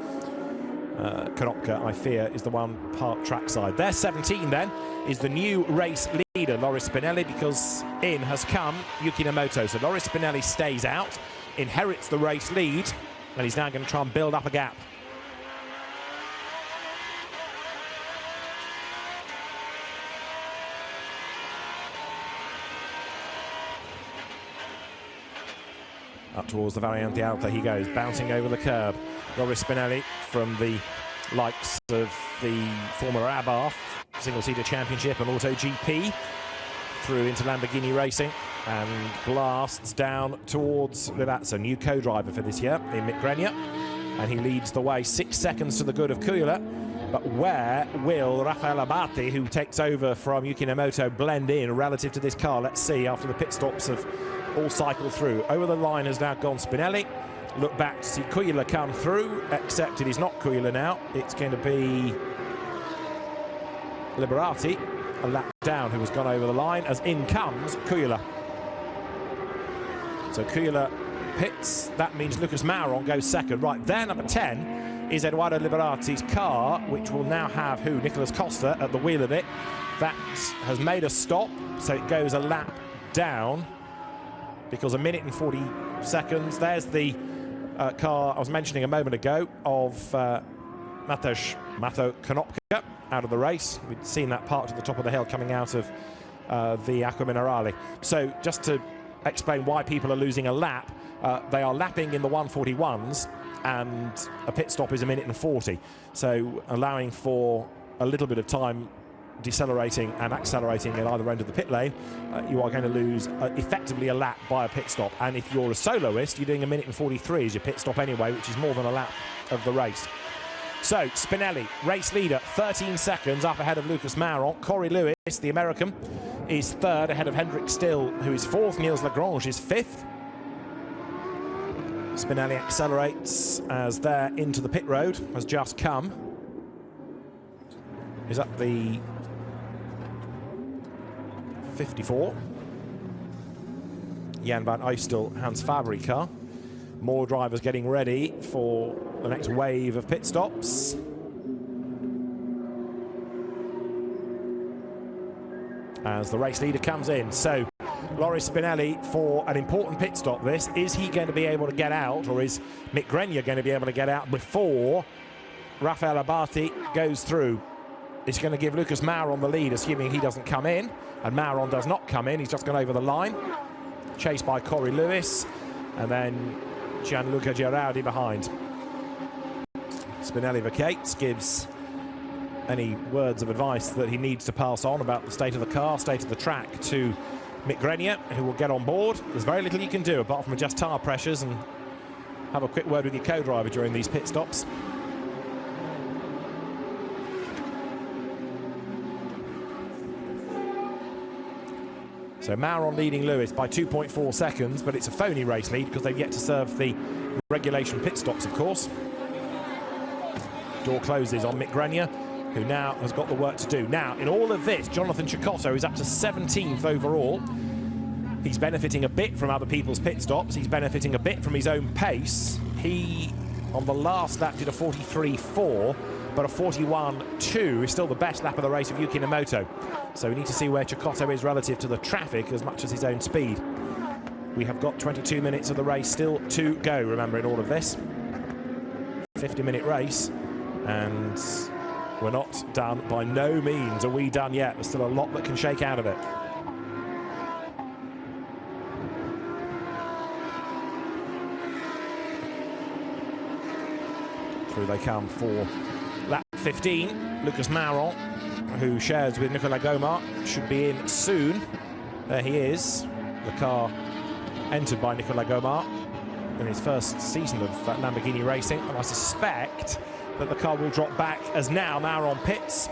Konopka, I fear, is the one parked trackside. Their 17 then is the new race leader, Loris Spinelli, because in has come Yuki Nomoto. So Loris Spinelli stays out, inherits the race lead, and he's now going to try and build up a gap. Up towards the Variante Alta he goes, bouncing over the curb. Loris Spinelli from the likes of the former Abarth single-seater championship and Auto GP through into Lamborghini racing and blasts down towards Livazza, new co-driver for this year in Mick Grenier, and he leads the way 6 seconds to the good of Kujula. But where will Rafael Abate, who takes over from Yuki Nomoto, blend in relative to this car? Let's see after the pit stops have all cycled through. Over the line has now gone Spinelli. Look back to see Kujula come through, except it is not Kujula now. It's going to be Liberati, a lap down, who has gone over the line, as in comes Kujula. So Kujula pits. That means Lucas Mauron goes second. Right, there, number 10 is Eduardo Liberati's car, which will now have who? Nicolas Costa at the wheel of it. That has made a stop, so it goes a lap down, because 1 minute and 40 seconds. There's the car I was mentioning a moment ago of Mateusz Konopka out of the race. We'd seen that part to the top of the hill coming out of the Acqua Minerale. So just to explain why people are losing a lap, they are lapping in the 141s and a pit stop is 1 minute and 40. So allowing for a little bit of time decelerating and accelerating at either end of the pit lane, you are going to lose effectively a lap by a pit stop. And if you're a soloist, you're doing 1 minute and 43 as your pit stop anyway, which is more than a lap of the race. So Spinelli, race leader, 13 seconds up ahead of Lucas Mauron. Corey Lewis, the American, is third ahead of Hendrik Still, who is fourth. Niels Lagrange is fifth. Spinelli accelerates as they're into the pit road, has just come. Is up the 54. Jan van Uystel, Hans Fabry car. More drivers getting ready for the next wave of pit stops. As the race leader comes in. So Loris Spinelli for an important pit stop this. Is he going to be able to get out, or is Mick Grenier going to be able to get out before Rafael Abate goes through? It's going to give Lucas Mauron the lead, assuming he doesn't come in. And Mauron does not come in. He's just gone over the line. Chased by Corey Lewis. And then Gianluca Girardi behind. Spinelli vacates, gives any words of advice that he needs to pass on about the state of the car, state of the track to Mick Grenier, who will get on board. There's very little you can do apart from adjust tyre pressures and have a quick word with your co-driver during these pit stops. So Mauron leading Lewis by 2.4 seconds, but it's a phony race lead because they've yet to serve the regulation pit stops, of course. Door closes on Mick Grenier, who now has got the work to do. Now, in all of this, Jonathan Cecotto is up to 17th overall. He's benefiting a bit from other people's pit stops. He's benefiting a bit from his own pace. He, on the last lap, did a 43.4, but a 41.2 is still the best lap of the race of Yuki Nomoto. So we need to see where Cecotto is relative to the traffic as much as his own speed. We have got 22 minutes of the race still to go, remember, in all of this. 50-minute race, and we're not done. By no means are we done yet. There's still a lot that can shake out of it. Through they come for lap 15. Lucas Mauron, who shares with Nicolas Gomart, should be in soon. There he is. The car entered by Nicolas Gomart in his first season of Lamborghini racing, and I suspect that the car will drop back as now Mauron pits.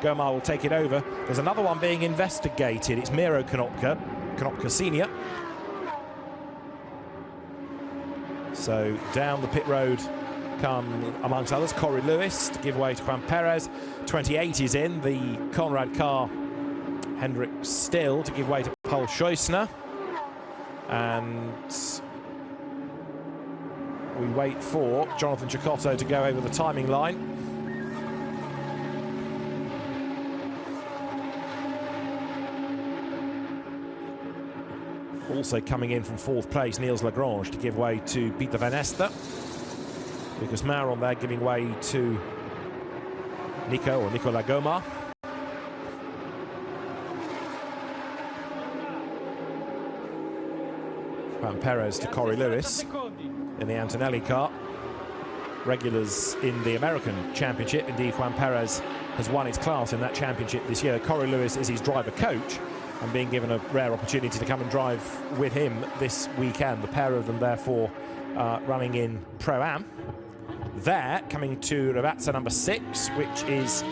Gomart will take it over. There's another one being investigated. It's Miro Konopka Senior. So down the pit road come, amongst others, Corey Lewis to give way to Juan Perez. 28 is in, the Conrad car, Hendrik Still to give way to Paul Scheusner. And we wait for Jonathan Cecotto to go over the timing line. Also coming in from 4th place, Niels Lagrange to give way to Peter Van Ester. Lucas Mauron there giving way to Nicolas Gomart. Juan Perez to Corey Lewis in the Antonelli car. Regulars in the American Championship. Indeed, Juan Perez has won his class in that championship this year. Corey Lewis is his driver coach and being given a rare opportunity to come and drive with him this weekend. The pair of them therefore running in Pro-Am. There, coming to Ravazza number 6, which is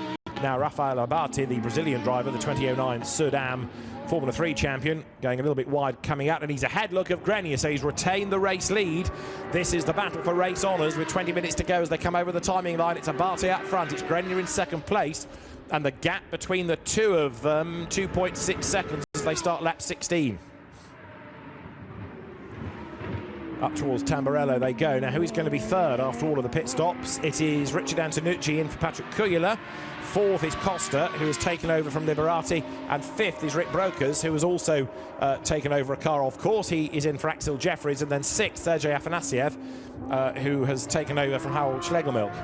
now Rafael Abate, the Brazilian driver, the 2009 Sud-Am Formula 3 champion, going a little bit wide coming out, and he's ahead, look, of Grenier, so he's retained the race lead. This is the battle for race honours with 20 minutes to go as they come over the timing line. It's Abate up front, it's Grenier in 2nd place, and the gap between the two of them, 2.6 seconds as they start lap 16. Up towards Tamburello they go. Now, who is going to be 3rd after all of the pit stops? It is Richard Antonucci in for Patrick Kujala. 4th is Costa, who has taken over from Liberati. And 5th is Rick Brokers, who has also taken over a car. Of course, he is in for Axel Jeffries. And then 6th, Sergei Afanasiev, who has taken over from Harold Schlegelmilch.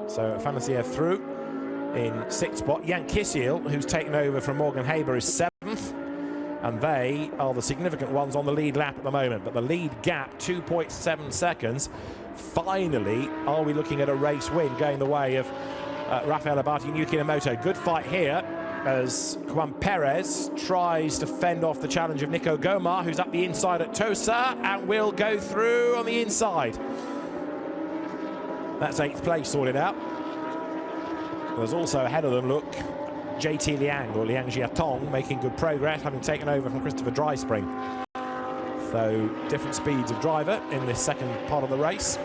So Afanasiev through. In 6th spot, Jan Kisiel, who's taken over from Morgan Haber, is 7th, and they are the significant ones on the lead lap at the moment. But the lead gap, 2.7 seconds. Finally, are we looking at a race win going the way of Rafael Abate and Yuki Nomoto? Good fight here as Juan Perez tries to fend off the challenge of Nico Gomart, who's up the inside at Tosa and will go through on the inside. That's 8th place sorted out. There's also ahead of them, look, JT Liang, or Liang Jiatong, making good progress, having taken over from Christopher Dryspring. So, different speeds of driver in this second part of the race.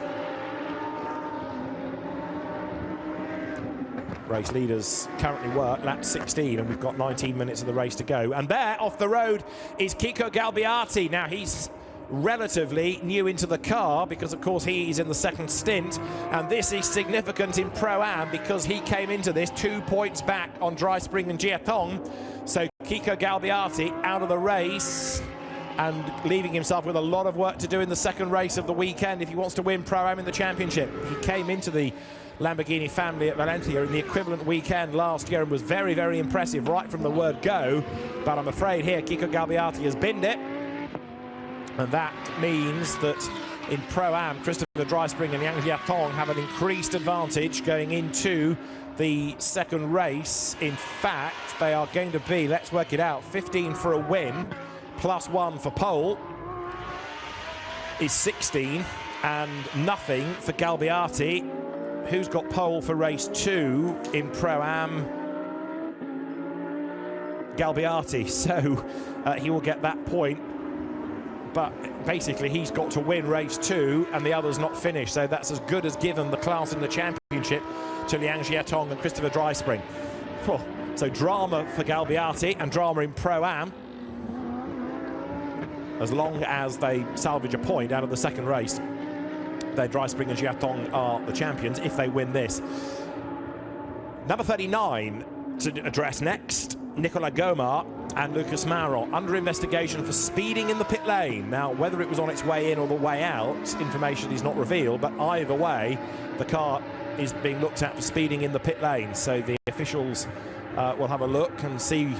Race leaders currently work lap 16, and we've got 19 minutes of the race to go. And there, off the road, is Kiko Galbiati. Now, he's relatively new into the car because, of course, he's in the 2nd stint, and this is significant in Pro-Am because he came into this 2 points back on Dryspring and Jiatong. So Kiko Galbiati out of the race and leaving himself with a lot of work to do in the 2nd race of the weekend if he wants to win Pro-Am in the championship. He came into the Lamborghini family at Valencia in the equivalent weekend last year and was very, very impressive right from the word go, but I'm afraid here Kiko Galbiati has binned it. And that means that in Pro-Am, Christopher Dryspring and Yang Jiatong have an increased advantage going into the second race. In fact, they are going to be, let's work it out, 15 for a win, +1 for pole is 16, and nothing for Galbiati, who's got pole for race 2 in Pro-Am. Galbiati, so he will get that point, but basically he's got to win race 2 and the others not finish, so that's as good as given the class in the championship to Liang Jiatong and Christopher Dryspring. So drama for Galbiati and drama in Pro-Am, as long as they salvage a point out of the second race. Dryspring and Jiatong are the champions if they win this. Number 39 to address next, Nicolas Gomart and Lucas Maron, under investigation for speeding in the pit lane. Now, whether it was on its way in or the way out, information is not revealed, but either way, the car is being looked at for speeding in the pit lane. So the officials will have a look and see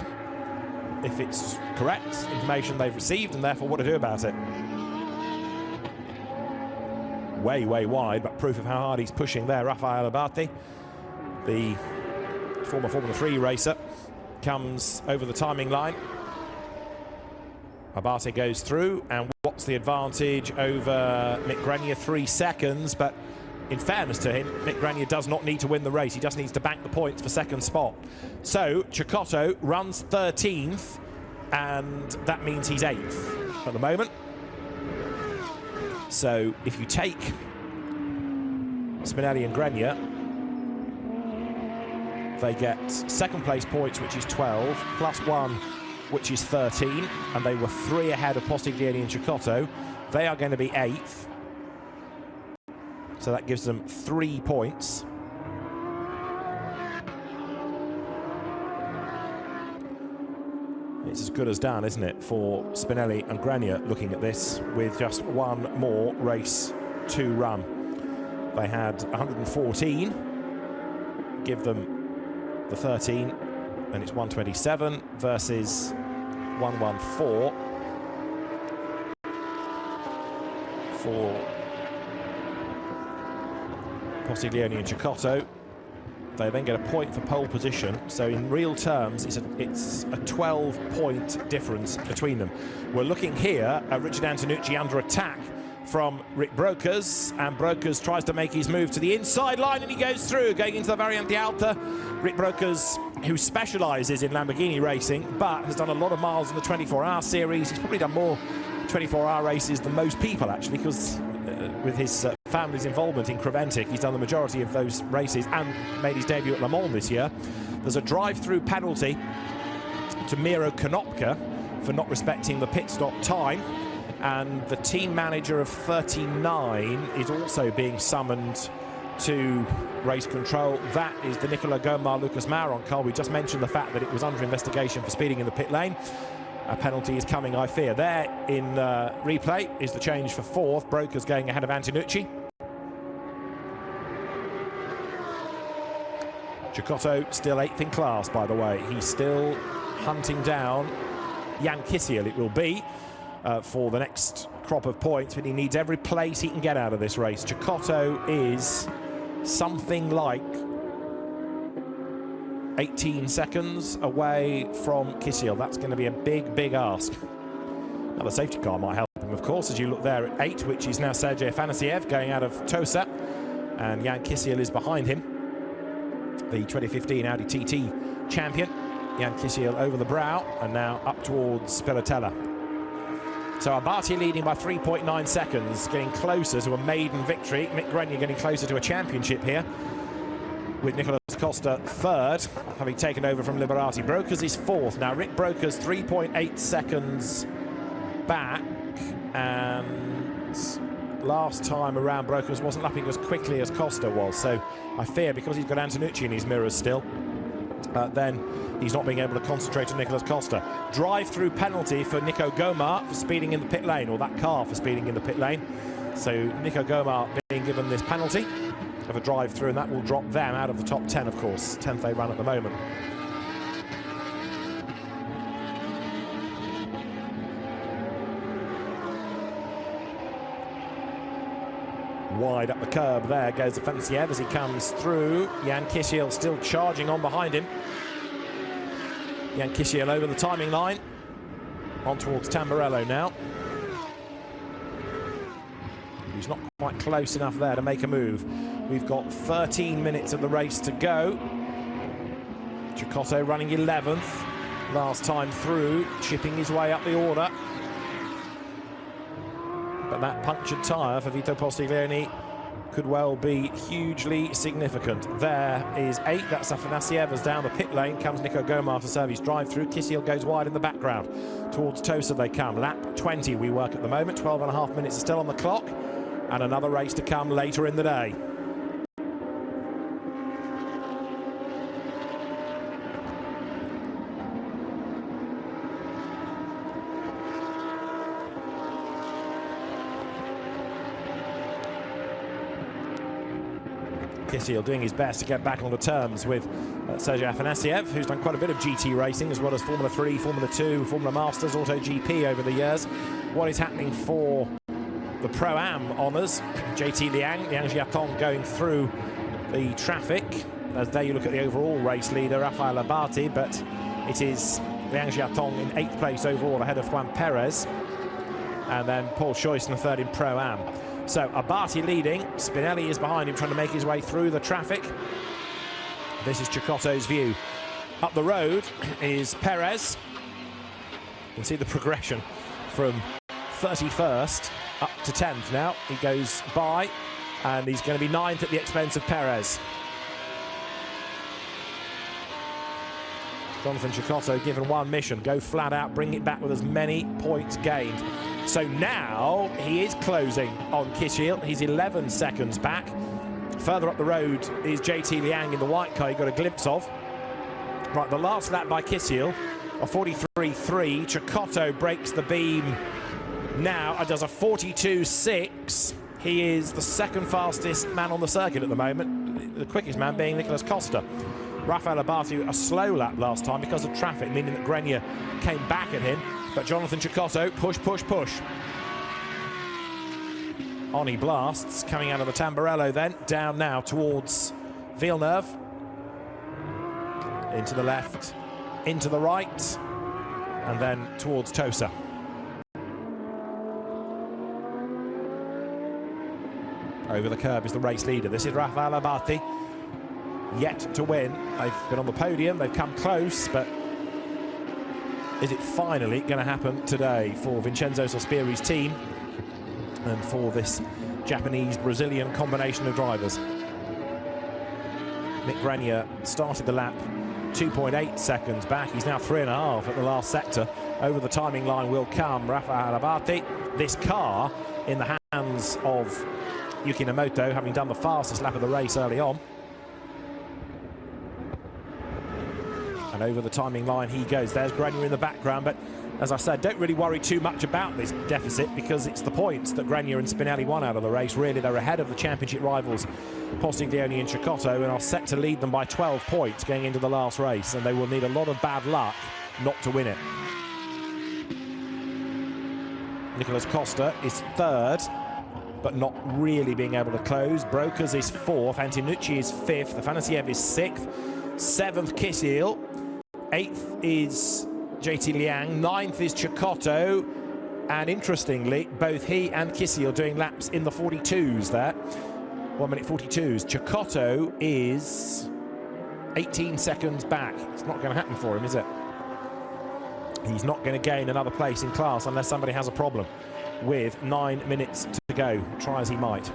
if it's correct information they've received and therefore what to do about it. Way wide, but proof of how hard he's pushing there. Rafael Abate, the former Formula 3 racer, comes over the timing line. Abate goes through, and what's the advantage over Mick Grenier? 3 seconds, but in fairness to him, Mick Grenier does not need to win the race. He just needs to bank the points for second spot. So Cecotto runs 13th, and that means he's 8th at the moment. So if you take Spinelli and Grenier, they get second place points, which is 12, +1, which is 13, and they were 3 ahead of Postiglioni and Cecotto. They are going to be 8th. So that gives them 3 points. It's as good as done, isn't it, for Spinelli and Grenier looking at this with just 1 more race to run. They had 114, give them the 13, and it's 127 versus 114 for Postiglioni and Cecotto. They then get a point for pole position, so in real terms it's a 12-point difference between them. We're looking here at Richard Antonucci under attack from Rick Brokers, and Brokers tries to make his move to the inside line, and he goes through, going into the Variante Alta. Rick Brokers, who specialises in Lamborghini racing, but has done a lot of miles in the 24-hour series. He's probably done more 24-hour races than most people, actually, because with his family's involvement in Creventic, he's done the majority of those races and made his debut at Le Mans this year. There's a drive-through penalty to Miro Konopka for not respecting the pit stop time, and the team manager of 39 is also being summoned to race control. That is the Nicolas Gomart Lucas Maron car. We just mentioned the fact that it was under investigation for speeding in the pit lane. A penalty is coming, I fear. There in replay is the change for 4th. Brokers going ahead of Antonucci. Cecotto still 8th in class, by the way. He's still hunting down Jan Kisiel, it will be, for the next crop of points, but he needs every place he can get out of this race. Cecotto is something like 18 seconds away from Kisiel. That's going to be a big ask. Now the safety car might help him, of course, as you look there at 8, which is now Sergei Afanasiev going out of Tosa, and Jan Kisiel is behind him, the 2015 Audi TT champion. Jan Kisiel over the brow and now up towards Pilatella. So Abate leading by 3.9 seconds, getting closer to a maiden victory. Mick Grenier getting closer to a championship here, with Nicolas Costa 3rd, having taken over from Liberati. Brokers is 4th. Now Rick Brokers 3.8 seconds back, and last time around Brokers wasn't lapping as quickly as Costa was, so I fear because he's got Antonucci in his mirrors still, then he's not being able to concentrate on Nicolas Costa. Drive-through penalty for Nico Gomart for speeding in the pit lane, or that car for speeding in the pit lane. So Nico Gomart being given this penalty of a drive-through, and that will drop them out of the top 10, of course. 10th they run at the moment. wide up the curb. There goes Afanasiev as he comes through. Jan Kisiel still charging on behind him. Jan Kisiel over the timing line. On towards Tamburello now. He's not quite close enough there to make a move. We've got 13 minutes of the race to go. Cecotto running 11th. Last time through, chipping his way up the order. But that punctured tyre for Vito Postiglione could well be hugely significant. There is 8, that's Afanasiev. As down the pit lane comes Nico Gomar to serve his drive-through. Kisiel goes wide in the background. Towards Tosa they come. Lap 20 we work at the moment. 12.5 minutes are still on the clock. And another race to come later in the day. Kisiel doing his best to get back on the terms with Sergei Afanasiev, who's done quite a bit of GT racing, as well as Formula 3, Formula 2, Formula Masters, Auto GP over the years. What is happening for the Pro-Am honours? JT Liang Jiatong going through the traffic. As there you look at the overall race leader, Rafael Abate, but it is Liang Jiatong in 8th place overall ahead of Juan Perez. And then Paul Scheusner third in Pro-Am. So Abate leading, Spinelli is behind him trying to make his way through the traffic. This is Cecotto's view. Up the road is Perez. You can see the progression from 31st up to 10th now. He goes by and he's going to be 9th at the expense of Perez. Jonathan Cecotto given one mission, go flat out, bring it back with as many points gained. So now he is closing on Kisiel. He's 11 seconds back. Further up the road is JT Liang in the white car you got a glimpse of. Right, the last lap by Kisiel, a 43.3. Cecotto breaks the beam now and does a 42.6. He is the second fastest man on the circuit at the moment, the quickest man being Nicolas Costa. Rafael Abate a slow lap last time because of traffic, meaning that Grenier came back at him. But Jonathan Cecotto, push, push, push. On he blasts, coming out of the Tamburello then, down now towards Villeneuve. Into the left, into the right, and then towards Tosa. Over the curb is the race leader. This is Rafael Abate. Yet to win. They've been on the podium, they've come close, but is it finally going to happen today for Vincenzo Sospiri's team and for this Japanese-Brazilian combination of drivers? Mick Grenier started the lap 2.8 seconds back. He's now 3.5 at the last sector. Over the timing line will come Rafael Abate. This car in the hands of Yuki Nomoto, having done the fastest lap of the race early on. And over the timing line he goes. There's Grenier in the background, but as I said, don't really worry too much about this deficit because it's the points that Grenier and Spinelli won out of the race. Really, they're ahead of the championship rivals Postiglione and Cecotto and are set to lead them by 12 points going into the last race, and they will need a lot of bad luck not to win it. Nicolas Costa is third, but not really being able to close. Brokers is fourth, Antonucci is fifth, Afanasiev is sixth, seventh Kisiel, 8th is JT Liang, 9th is Cecotto, and interestingly, both he and Kisiel doing laps in the 42s there. 1 minute 42s. Cecotto is 18 seconds back. It's not going to happen for him, is it? He's not going to gain another place in class unless somebody has a problem with 9 minutes to go, try as he might.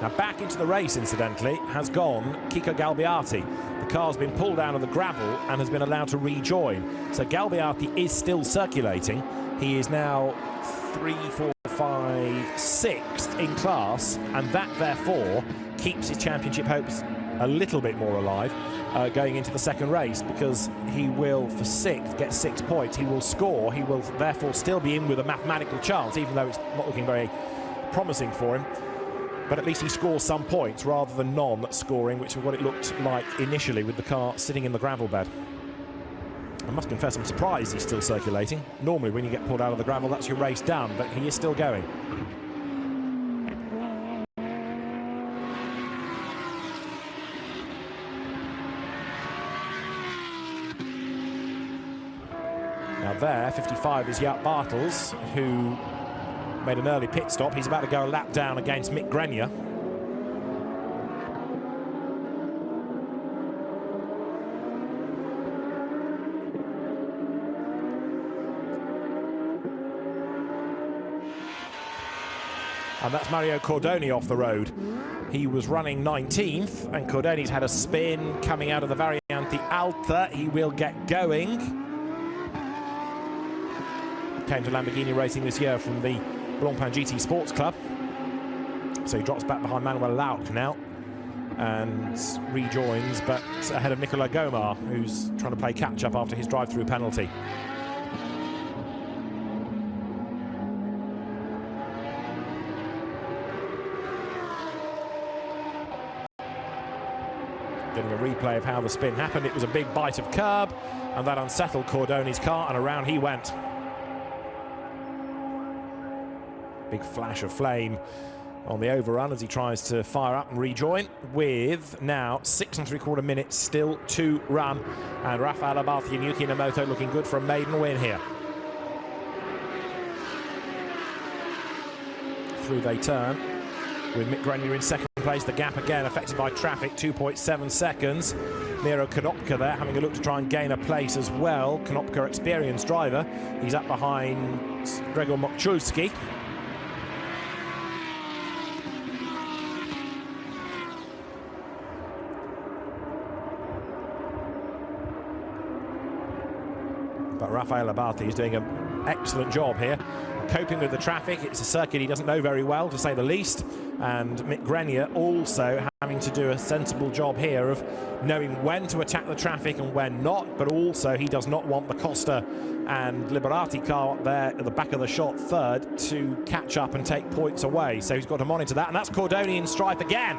Now back into the race, incidentally, has gone Kiko Galbiati. The car's been pulled out of the gravel and has been allowed to rejoin. So Galbiati is still circulating. He is now 3, 4, 5, 6th in class, and that therefore keeps his championship hopes a little bit more alive going into the second race, because he will, for sixth, get 6 points. He will score. He will therefore still be in with a mathematical chance, even though it's not looking very promising for him. But at least he scores some points rather than non-scoring, which is what it looked like initially with the car sitting in the gravel bed. I must confess I'm surprised he's still circulating. Normally when you get pulled out of the gravel, that's your race done, but he is still going. Now there, 55 is Jaap Bartels, who made an early pit stop. He's about to go a lap down against Mick Grenier. And that's Mario Cordoni off the road. He was running 19th, and Cordoni's had a spin coming out of the Variante Alta. He will get going. Came to Lamborghini racing this year from the Blancpain GT Sports Club. So he drops back behind Manuel Lauck now and rejoins, but ahead of Nicolas Gomar, who's trying to play catch-up after his drive-through penalty. Getting a replay of how the spin happened. It was a big bite of curb, and that unsettled Cordoni's car, and around he went. Big flash of flame on the overrun as he tries to fire up and rejoin, with now 6 3/4 minutes still to run, and Rafael Abarthi and Yuki Inamoto looking good for a maiden win here. Through they turn, with Mick Grenier in second place. The gap again affected by traffic, 2.7 seconds. Miro Konopka there having a look to try and gain a place as well. Konopka, experienced driver. He's up behind Gregor Mokczulski. But Rafael Abarthi is doing an excellent job here, coping with the traffic. It's a circuit he doesn't know very well, to say the least. And Mick Grenier also having to do a sensible job here of knowing when to attack the traffic and when not, but also he does not want the Costa and Liberati car up there at the back of the shot third to catch up and take points away. So he's got to monitor that, and that's Cordoni in strife again.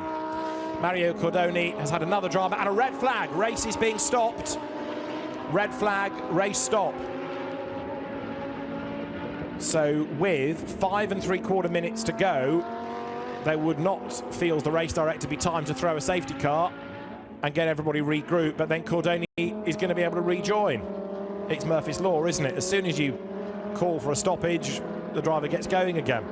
Mario Cordoni has had another drama and a red flag. Race is being stopped. Red flag, race stop. So with 5 3/4 minutes to go, they would not, feels the race director, be time to throw a safety car and get everybody regrouped, but then Cordoni is going to be able to rejoin. It's Murphy's Law, isn't it? As soon as you call for a stoppage, the driver gets going again.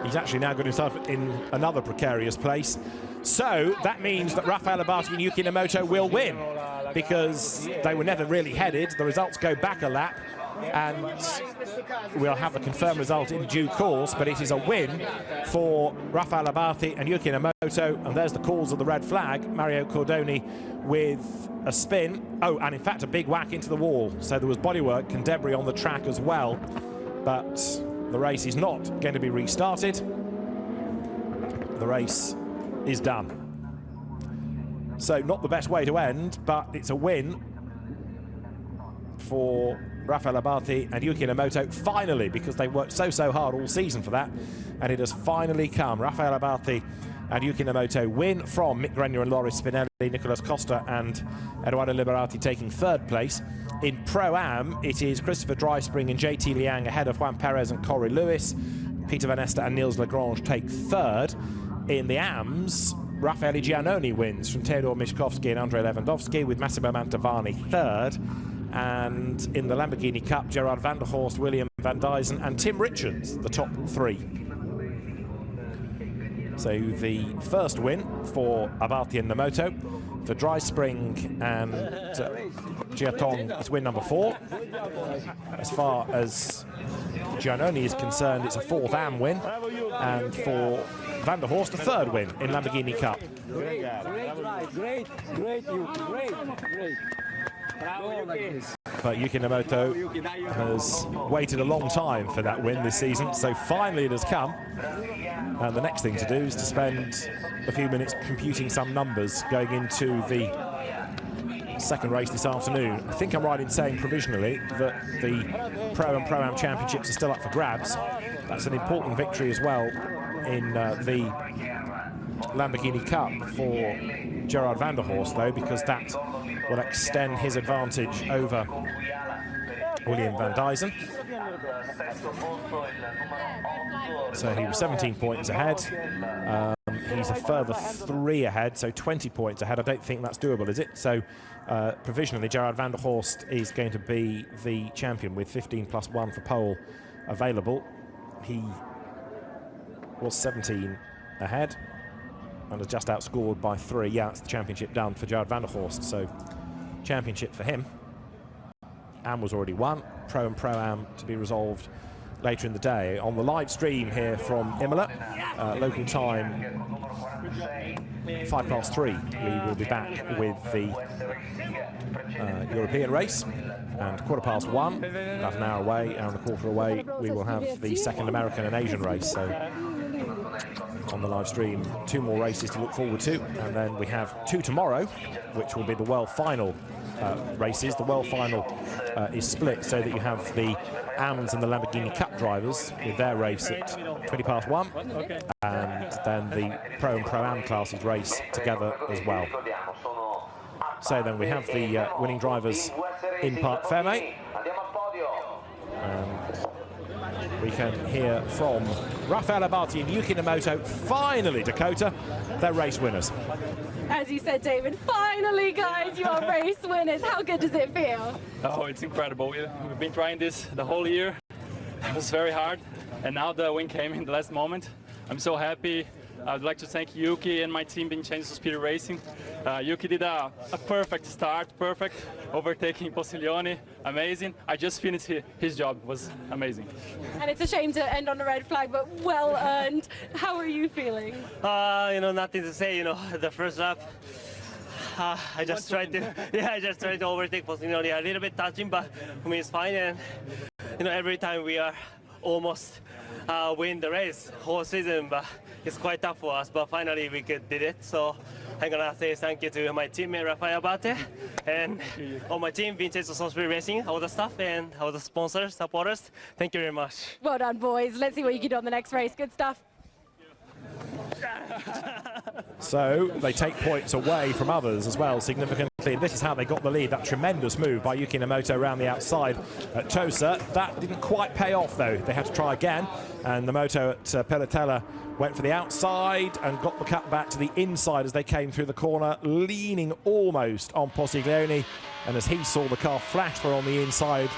He's actually now got himself in another precarious place. So that means that Rafael Abarthi and Yuki Inamoto will win, because they were never really headed. The results go back a lap, and we'll have the confirmed result in due course, but it is a win for Rafael Abarthi and Yuki Inamoto, and there's the cause of the red flag. Mario Cordoni with a spin. Oh, and in fact a big whack into the wall, so there was bodywork and debris on the track as well, but the race is not going to be restarted. The race is done. So not the best way to end, but it's a win for Rafael Abarthi and Yuki Inamoto, finally, because they worked so hard all season for that, and it has finally come. Rafael Abarthi and Yuki Inamoto win from Mick Grenier and Loris Spinelli, Nicolas Costa and Eduardo Liberati taking third place. In Pro-Am, it is Christopher Dryspring and JT Liang ahead of Juan Perez and Corey Lewis. Peter Van Ester and Niels Lagrange take third. In the AMS, Raffaele Giannoni wins from Theodor Mishkovsky and Andrei Lewandowski, with Massimo Mantovani third. And in the Lamborghini Cup, Gerard van der Horst, William van Dysen and Tim Richards, the top three. So the first win for Abarthi and Inamoto. For Dryspring and Giatong, it's win number 4. As far as Giannoni is concerned, it's a 4th AM win. And for Van der Horst, a 3rd win in Lamborghini Cup. Great ride, great, you, great. Bravo, like this. but Yuki Nomoto has waited a long time for that win this season, so finally it has come. And the next thing to do is to spend a few minutes computing some numbers going into the second race this afternoon. I think I'm right in saying provisionally that the Pro and Pro-Am Championships are still up for grabs. That's an important victory as well in the Lamborghini Cup for Gerard van der Horst, though, because that will extend his advantage over William van Dijzen. So he was 17 points ahead. He's a further 3 ahead, so 20 points ahead. I don't think that's doable, is it? So provisionally, Gerard van der Horst is going to be the champion with 15+1 for pole available. He was 17 ahead and has just outscored by 3. Yeah, it's the championship done for Gerard van der Horst. So championship for him. Am was already won. Pro and Pro-Am to be resolved later in the day. On the live stream here from Imola, local time 3:05, we will be back with the European race, and 1:15, about an hour away, hour and a quarter away, we will have the second American and Asian race. So on the live stream, 2 more races to look forward to, and then we have 2 tomorrow, which will be the world final races. The world final is split so that you have the AMS and the Lamborghini Cup drivers with their race at 1:20, and then the Pro and Pro-Am classes race together as well. So then we have the winning drivers in Parc Fermé, and we can hear from Raffaele Abati and Yuki Nomoto, finally, Dakota, they're race winners. As you said, David, finally, guys, you are race winners. How good does it feel? Oh, it's incredible. We've been trying this the whole year. It was very hard, and now the win came in the last moment. I'm so happy. I'd like to thank Yuki and my team, being Changed to Speed Racing. Yuki did a perfect start, perfect, overtaking Posiglione, amazing. I just finished his job, was amazing. And it's a shame to end on a red flag, but well earned. How are you feeling? You know, nothing to say. You know, the first lap, I just tried to overtake Posiglione, a little bit touching, but for me it's fine. And you know, every time we are almost win the race whole season, but it's quite tough for us. But finally we did it. So I'm gonna say thank you to my teammate Raffaele Abate and all my team, Vincenzo Speed Racing, all the staff and all the sponsors, supporters. Thank you very much. Well done, boys. Let's see what you can do on the next race. Good stuff. So they take points away from others as well, significantly. This is how they got the lead. That tremendous move by Yuki Nomoto around the outside at Tosa. That didn't quite pay off, though. They had to try again, and Nomoto at Pelletella went for the outside and got the cut back to the inside as they came through the corner, leaning almost on Posiglione. And as he saw the car flash through on the inside,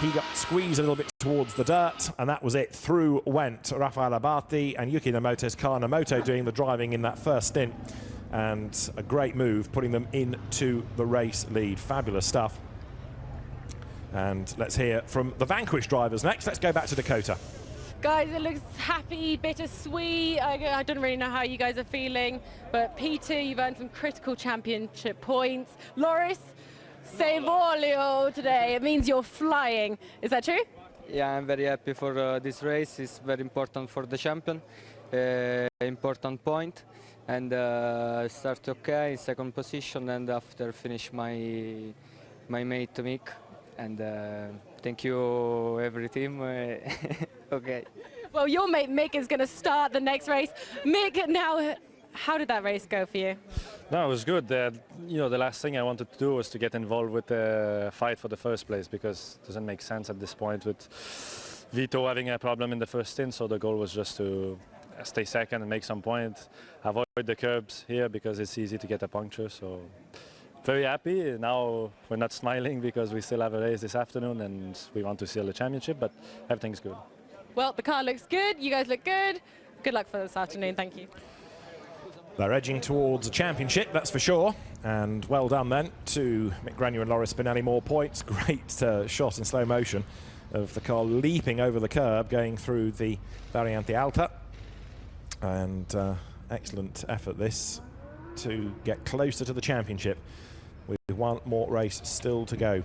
he got squeezed a little bit towards the dirt, and that was it. Through went Raffaele Abati and Yuki Nomoto's car. Nomoto doing the driving in that first stint, and a great move, putting them into the race lead. Fabulous stuff. And let's hear from the vanquished drivers next. Let's go back to Dakota. Guys, it looks happy, bittersweet. I don't really know how you guys are feeling, but Peter, you've earned some critical championship points. Loris, sei voglio today. It means you're flying. Is that true? Yeah, I'm very happy for this race. It's very important for the champion. Important point. And start okay in second position, and after finish my mate Mick. And thank you every team. Okay. Well, your mate Mick is going to start the next race. Mick, now, how did that race go for you? No, it was good. You know, the last thing I wanted to do was to get involved with the fight for the first place, because it doesn't make sense at this point with Vito having a problem in the first stint. So the goal was just to stay second and make some points, avoid the curbs here because it's easy to get a puncture. So very happy. Now we're not smiling because we still have a race this afternoon and we want to seal the championship, but everything's good. Well, the car looks good. You guys look good. Good luck for this afternoon. Thank you. They're edging towards a championship, that's for sure. And well done then to Mick Grenier and Loris Spinelli. More points. Great shot in slow motion of the car leaping over the curb, going through the Variante Alta. And excellent effort this to get closer to the championship with one more race still to go.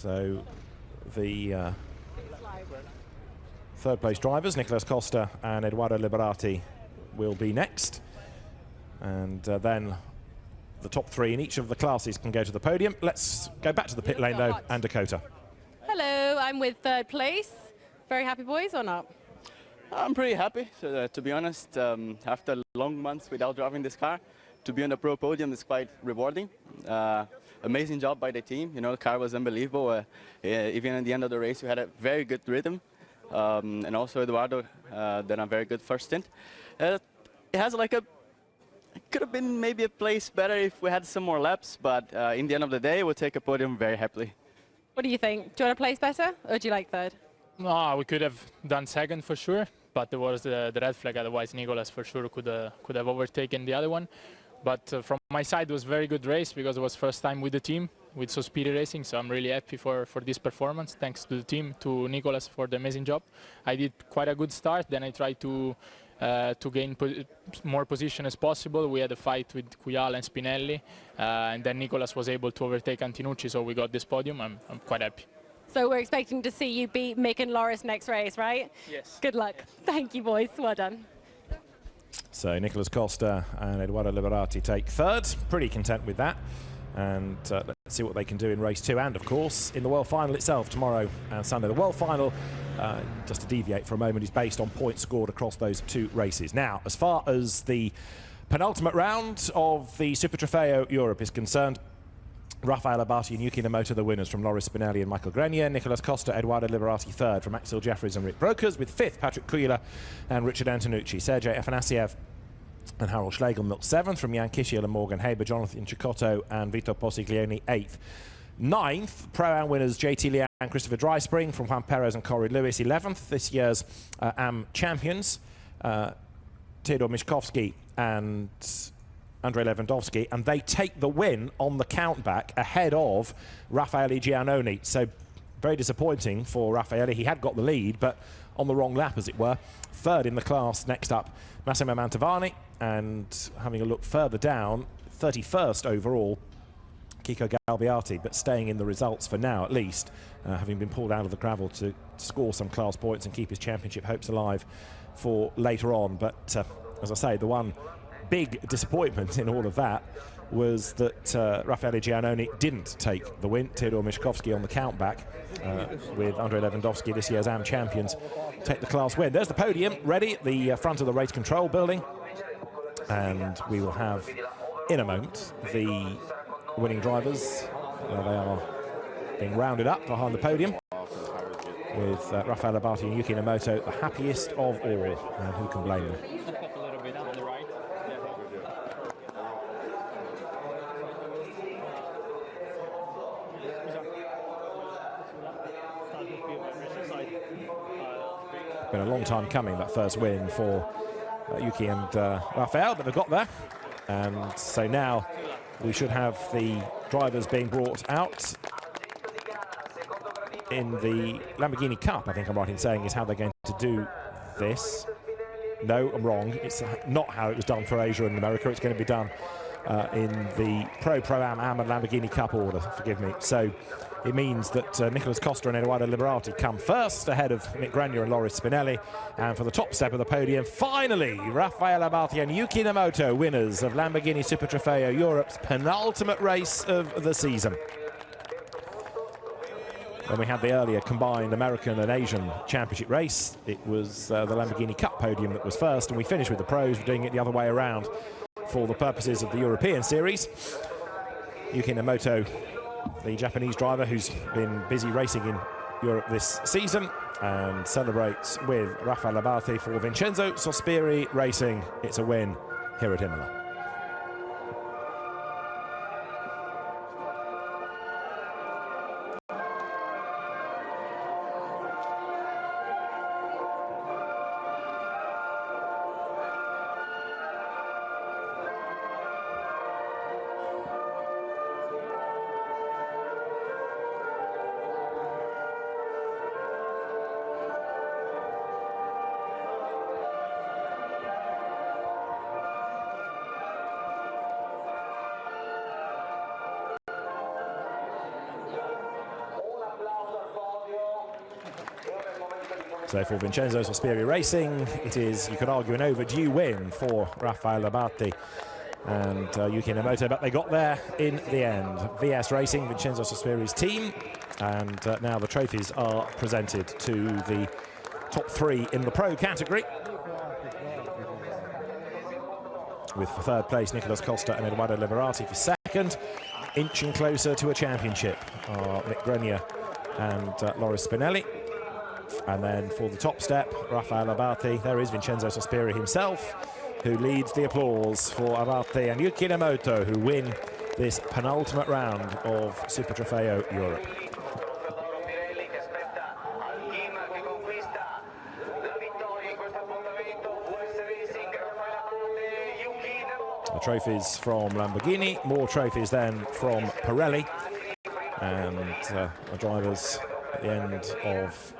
So the third place drivers, Nicolas Costa and Edoardo Liberati, will be next. And then the top three in each of the classes can go to the podium. Let's go back to the pit lane though, and Dakota. Hello, I'm with third place. Very happy, boys, or not? I'm pretty happy, to be honest. After long months without driving this car, to be on the pro podium is quite rewarding. Amazing job by the team. You know, the car was unbelievable. Even at the end of the race, we had a very good rhythm. And also Eduardo did a very good first stint. It has like a, it could have been maybe a place better if we had some more laps, but in the end of the day, we'll take a podium very happily. What do you think? Do you want to place better, or do you like third? No, we could have done second for sure, but there was the red flag. Otherwise, Nicolas for sure could have overtaken the other one. But from my side, it was a very good race because it was first time with the team, with So Speedy Racing. So I'm really happy for this performance. Thanks to the team, to Nicolas for the amazing job. I did quite a good start. Then I tried to gain more position as possible. We had a fight with Cuyal and Spinelli, and then Nicolas was able to overtake Antinucci. So we got this podium. I'm quite happy. So we're expecting to see you beat Mick and Loris next race, right? Yes. Good luck. Thank you, boys. Well done. So Nicolas Costa and Edoardo Liberati take third. Pretty content with that. And let's see what they can do in race 2 and, of course, in the World Final itself tomorrow and Sunday. The World Final, just to deviate for a moment, is based on points scored across those 2 races. Now, as far as the penultimate round of the Super Trofeo Europe is concerned, Rafael Abati and Yuki Imola the winners from Loris Spinelli and Michael Grenier. Nicolas Costa, Edoardo Liberati third from Axel Jeffries and Rick Brokers, with fifth Patrick Kujala and Richard Antonucci. Sergei Afanasiev and Harold Schlegel milked seventh from Jan Kishiel and Morgan Haber. Jonathan Chicotto and Vito Posiglione eighth. Ninth, Pro-Am winners JT Liang and Christopher Dryspring from Juan Perez and Corey Lewis. 11th, this year's AM champions, Theodor Mishkovsky and Andrei Lewandowski, and they take the win on the countback ahead of Raffaele Giannoni. So very disappointing for Raffaele. He had got the lead, but on the wrong lap, as it were. Third in the class, next up, Massimo Mantovani, and having a look further down, 31st overall, Kiko Galbiati, but staying in the results for now, at least, having been pulled out of the gravel to score some class points and keep his championship hopes alive for later on. But as I say, the one big disappointment in all of that was that Raffaele Giannoni didn't take the win. Theodor Mishkovsky on the countback with Andrei Lewandowski, this year's AM champions, take the class win. There's the podium ready at the front of the race control building, and we will have in a moment the winning drivers. They are being rounded up behind the podium with Rafael Abati and Yuki Imola the happiest of all, and who can blame them? Been a long time coming, that first win for Yuki and Rafael, but they've got there. And so now we should have the drivers being brought out in the Lamborghini Cup, I think I'm right in saying, is how they're going to do this. No, I'm wrong. It's not how it was done for Asia and America. It's going to be done in the Pro-Am and Lamborghini Cup order, forgive me. So it means that Nicolas Costa and Edoardo Liberati come first, ahead of Mick Grenier and Loris Spinelli. And for the top step of the podium, finally, Rafael Abati and Yuki Imola, winners of Lamborghini Super Trofeo Europe's penultimate race of the season. When we had the earlier combined American and Asian championship race, it was the Lamborghini Cup podium that was first, and we finished with the pros doing it the other way around for the purposes of the European Series. Yuki Imola, the Japanese driver who's been busy racing in Europe this season, and celebrates with Rafael Abati for Vincenzo Sospiri Racing. It's a win here at Imola. So for Vincenzo Sospiri Racing, it is, you could argue, an overdue win for Rafael Abate and Yuki Imola, but they got there in the end. VS Racing, Vincenzo Sospiri's team, and now the trophies are presented to the top 3 in the pro category. With for third place Nicolas Costa and Eduardo Liberati for second. Inching closer to a championship are Nick Grenier and Loris Spinelli. And then for the top step, Rafael Abate, there is Vincenzo Sospiri himself, who leads the applause for Abate and Yuki Imola, who win this penultimate round of Super Trofeo Europe. The trophies from Lamborghini, more trophies then from Pirelli, and the drivers at the end of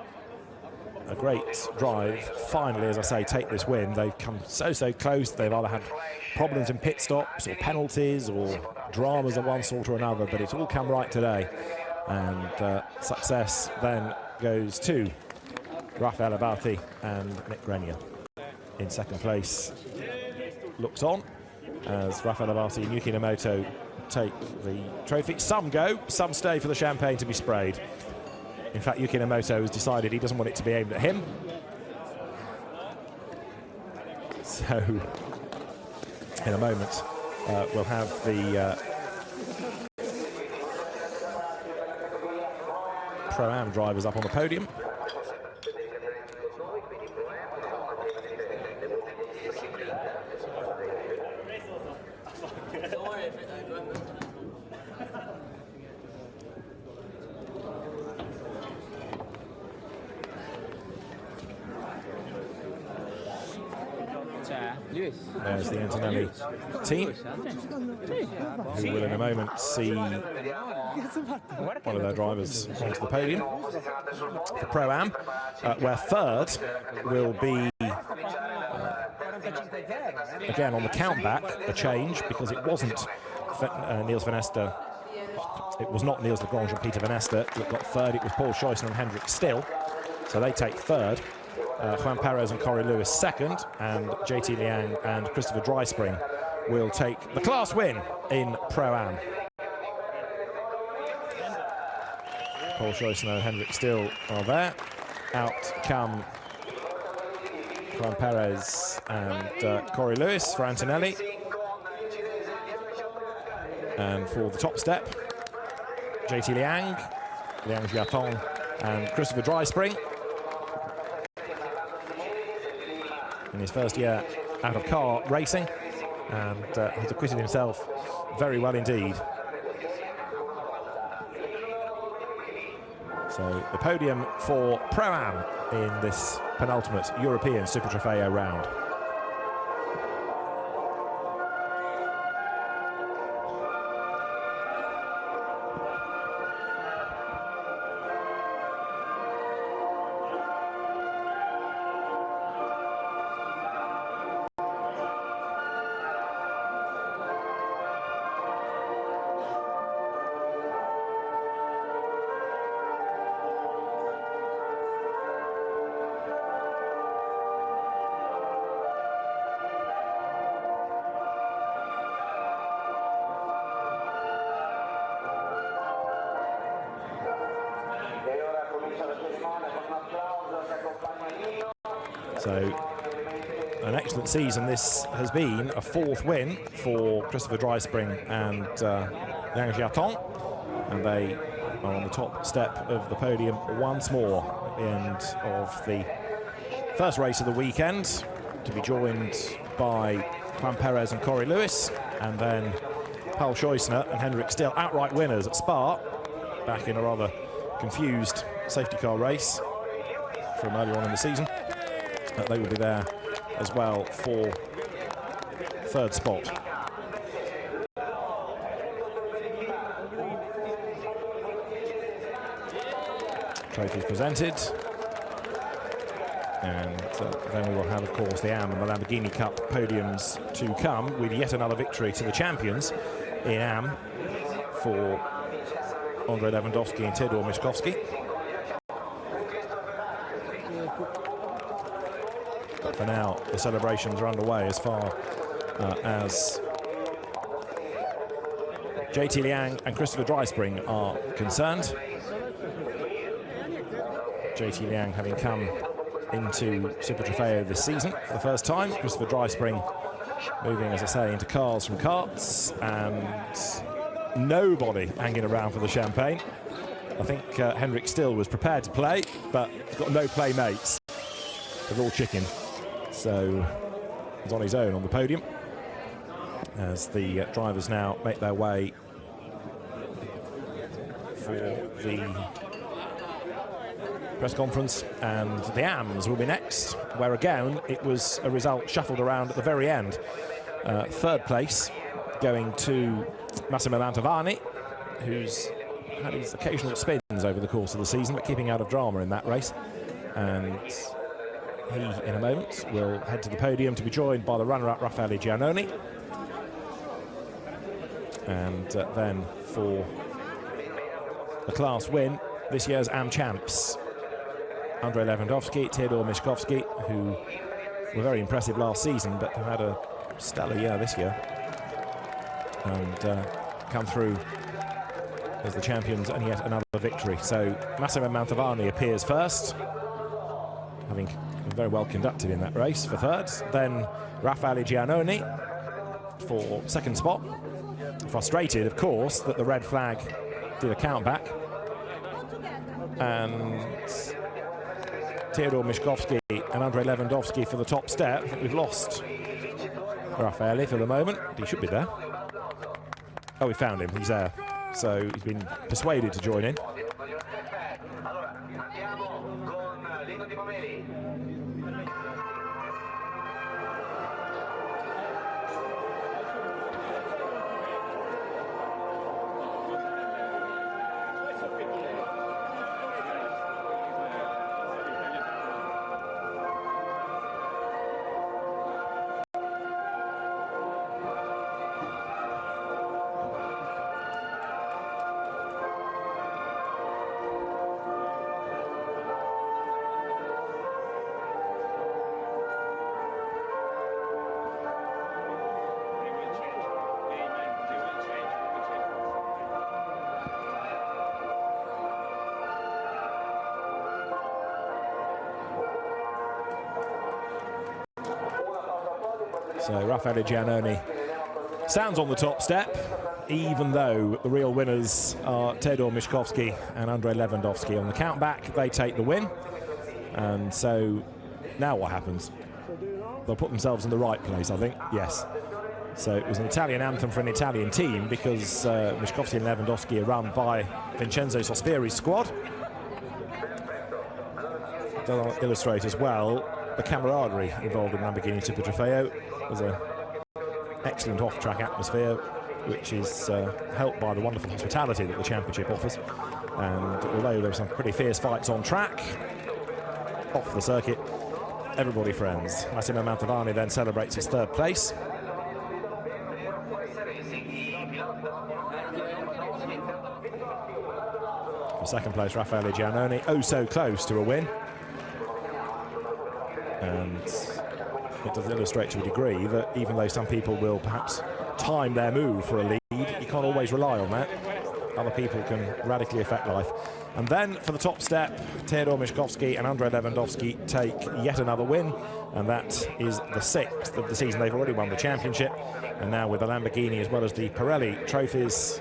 a great drive finally, as I say, take this win. They've come so close. They've either had problems in pit stops or penalties or dramas of one sort or another, but it's all come right today, and success then goes to Rafael Abate and Nick Grenier. In second place looks on as Rafael Abate and Yuki Imola take the trophy. Some go, some stay for the champagne to be sprayed. In fact, Yuki Imola has decided he doesn't want it to be aimed at him. So, in a moment, we'll have the Pro-Am drivers up on the podium. There's the Antonelli team, who will in a moment see one of their drivers onto the podium for Pro-Am, where third will be, again on the countback, a change, because it wasn't Niels van Ester, it was not Niels Lagrange and Peter van Ester that got third, it was Paul Scheusner and Hendrik Still, so they take third. Juan Perez and Corey Lewis second, and JT Liang and Christopher Dryspring will take the class win in Pro-Am. Paul Scheusner and Hendrik Still are there. Out come Juan Perez and Corey Lewis for Antonelli. And for the top step, JT Liang, Liang Jiatong and Christopher Dryspring. In his first year out of car racing, and has acquitted himself very well indeed. So the podium for Pro-Am in this penultimate European Super Trofeo round. So, an excellent season this has been, a fourth win for Christopher Dryspring and Liang Jiatong, and they are on the top step of the podium once more at the end of the first race of the weekend, to be joined by Juan Perez and Corey Lewis, and then Paul Scheusner and Hendrik Still, outright winners at Spa, back in a rather confused safety car race from earlier on in the season. They will be there as well for third spot. Trophies presented, and then we will have, of course, the AM and the Lamborghini Cup podiums to come, with yet another victory to the champions in AM for Andrei Lewandowski and Theodor Mischkowski. But for now, the celebrations are underway as far as JT Liang and Christopher Dryspring are concerned. JT Liang having come into Super Trofeo this season for the first time. Christopher Dryspring moving, as I say, into cars from karts, and nobody hanging around for the champagne. I think Henrik Still was prepared to play, but he's got no playmates. They're all chicken. So he's on his own on the podium as the drivers now make their way for the press conference, and the AMs will be next, where again it was a result shuffled around at the very end. Third place going to Massimo Mantovani, who's had his occasional spins over the course of the season, but keeping out of drama in that race. And he, in a moment, will head to the podium to be joined by the runner-up Raffaele Giannoni. And then for the class win, this year's AM champs, Andrei Lewandowski, Theodor Miszkowski, who were very impressive last season, but have had a stellar year this year, and come through as the champions and yet another victory. So Massimo Mantovani appears first, having been very well conducted in that race, for third. Then Raffaele Giannoni for second spot. Frustrated, of course, that the red flag did a countback. And Theodor Miszkowski and Andrei Lewandowski for the top step. I think we've lost Raffaele for the moment. He should be there. Oh, we found him. He's there. So he's been persuaded to join in. So Raffaele Giannoni stands on the top step, even though the real winners are Theodor Miszkowski and Andrei Lewandowski. On the countback, they take the win. And so now what happens? They'll put themselves in the right place, I think. Yes. So it was an Italian anthem for an Italian team, because Miszkowski and Lewandowski are run by Vincenzo Sospiri's squad. Does illustrate as well the camaraderie involved in Lamborghini Super Trofeo. There's an excellent off-track atmosphere, which is helped by the wonderful hospitality that the championship offers. And although there were some pretty fierce fights on track, off the circuit, everybody friends. Massimo Mantovani then celebrates his third place. For second place, Raffaele Giannoni, oh so close to a win. And it does illustrate to a degree that even though some people will perhaps time their move for a lead, you can't always rely on that. Other people can radically affect life. And then for the top step, Theodor Miszkowski and Andrei Lewandowski take yet another win, and that is the 6th of the season. They've already won the championship, and now with the Lamborghini as well as the Pirelli trophies,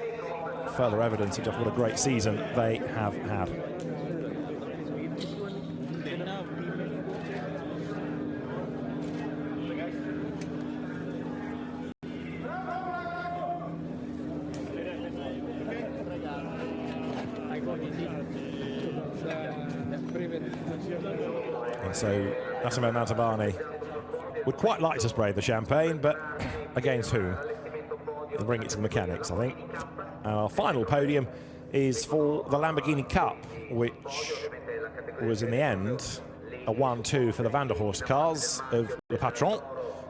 further evidence of just what a great season they have had. And so Massimo Mantovani would quite like to spray the champagne, but against whom? He'll bring it to the mechanics, I think. Our final podium is for the Lamborghini Cup, which was in the end a 1-2 for the Van der Horst cars of Le Patron,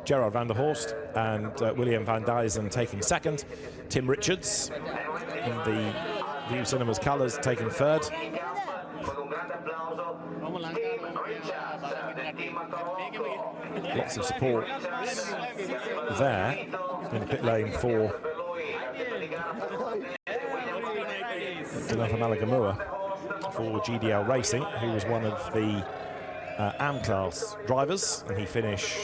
Gerard Van der Horst and William van Dijzen taking second, Tim Richards in the View Cinemas colours taking third. Lots of support there in the pit lane for Malagamua for GDL Racing, who was one of the AM class drivers, and he finished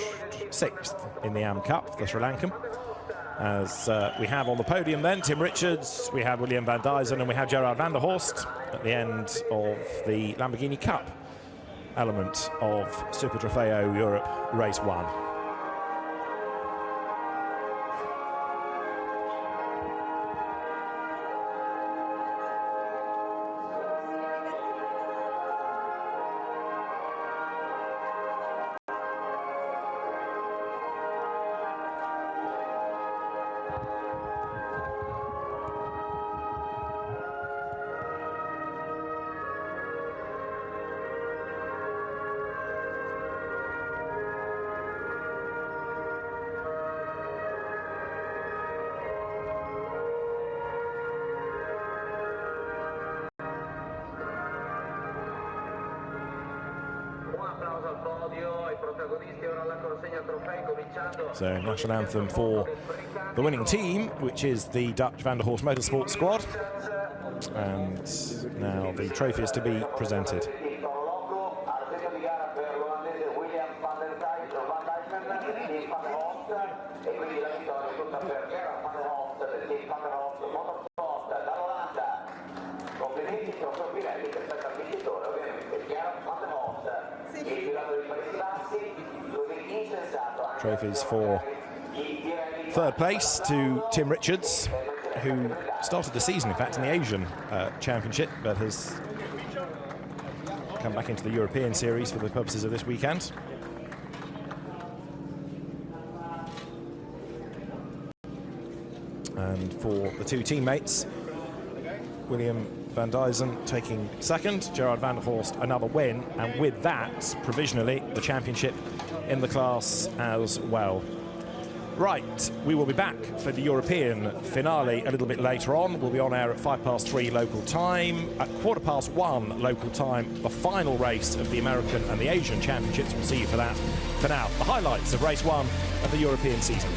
6th in the AM Cup, the Sri Lankan. As we have on the podium then Tim Richards, we have William van Dijzen, and we have Gerard van der Horst at the end of the Lamborghini Cup element of Super Trofeo Europe Race 1. So, national anthem for the winning team, which is the Dutch Van der Horst Motorsport squad. And now the trophy is to be presented. Trophies for 3rd place to Tim Richards, who started the season, in fact, in the Asian Championship, but has come back into the European Series for the purposes of this weekend. And for the 2 teammates, William van Dijzen taking 2nd, Gerard van der Horst another win, and with that, provisionally, the championship in the class as well. Right, we will be back for the European finale a little bit later on. We'll be on air at 3:05 local time. At 1:15 local time, the final race of the American and the Asian Championships. We'll see you for that. For now, the highlights of race 1 of the European season.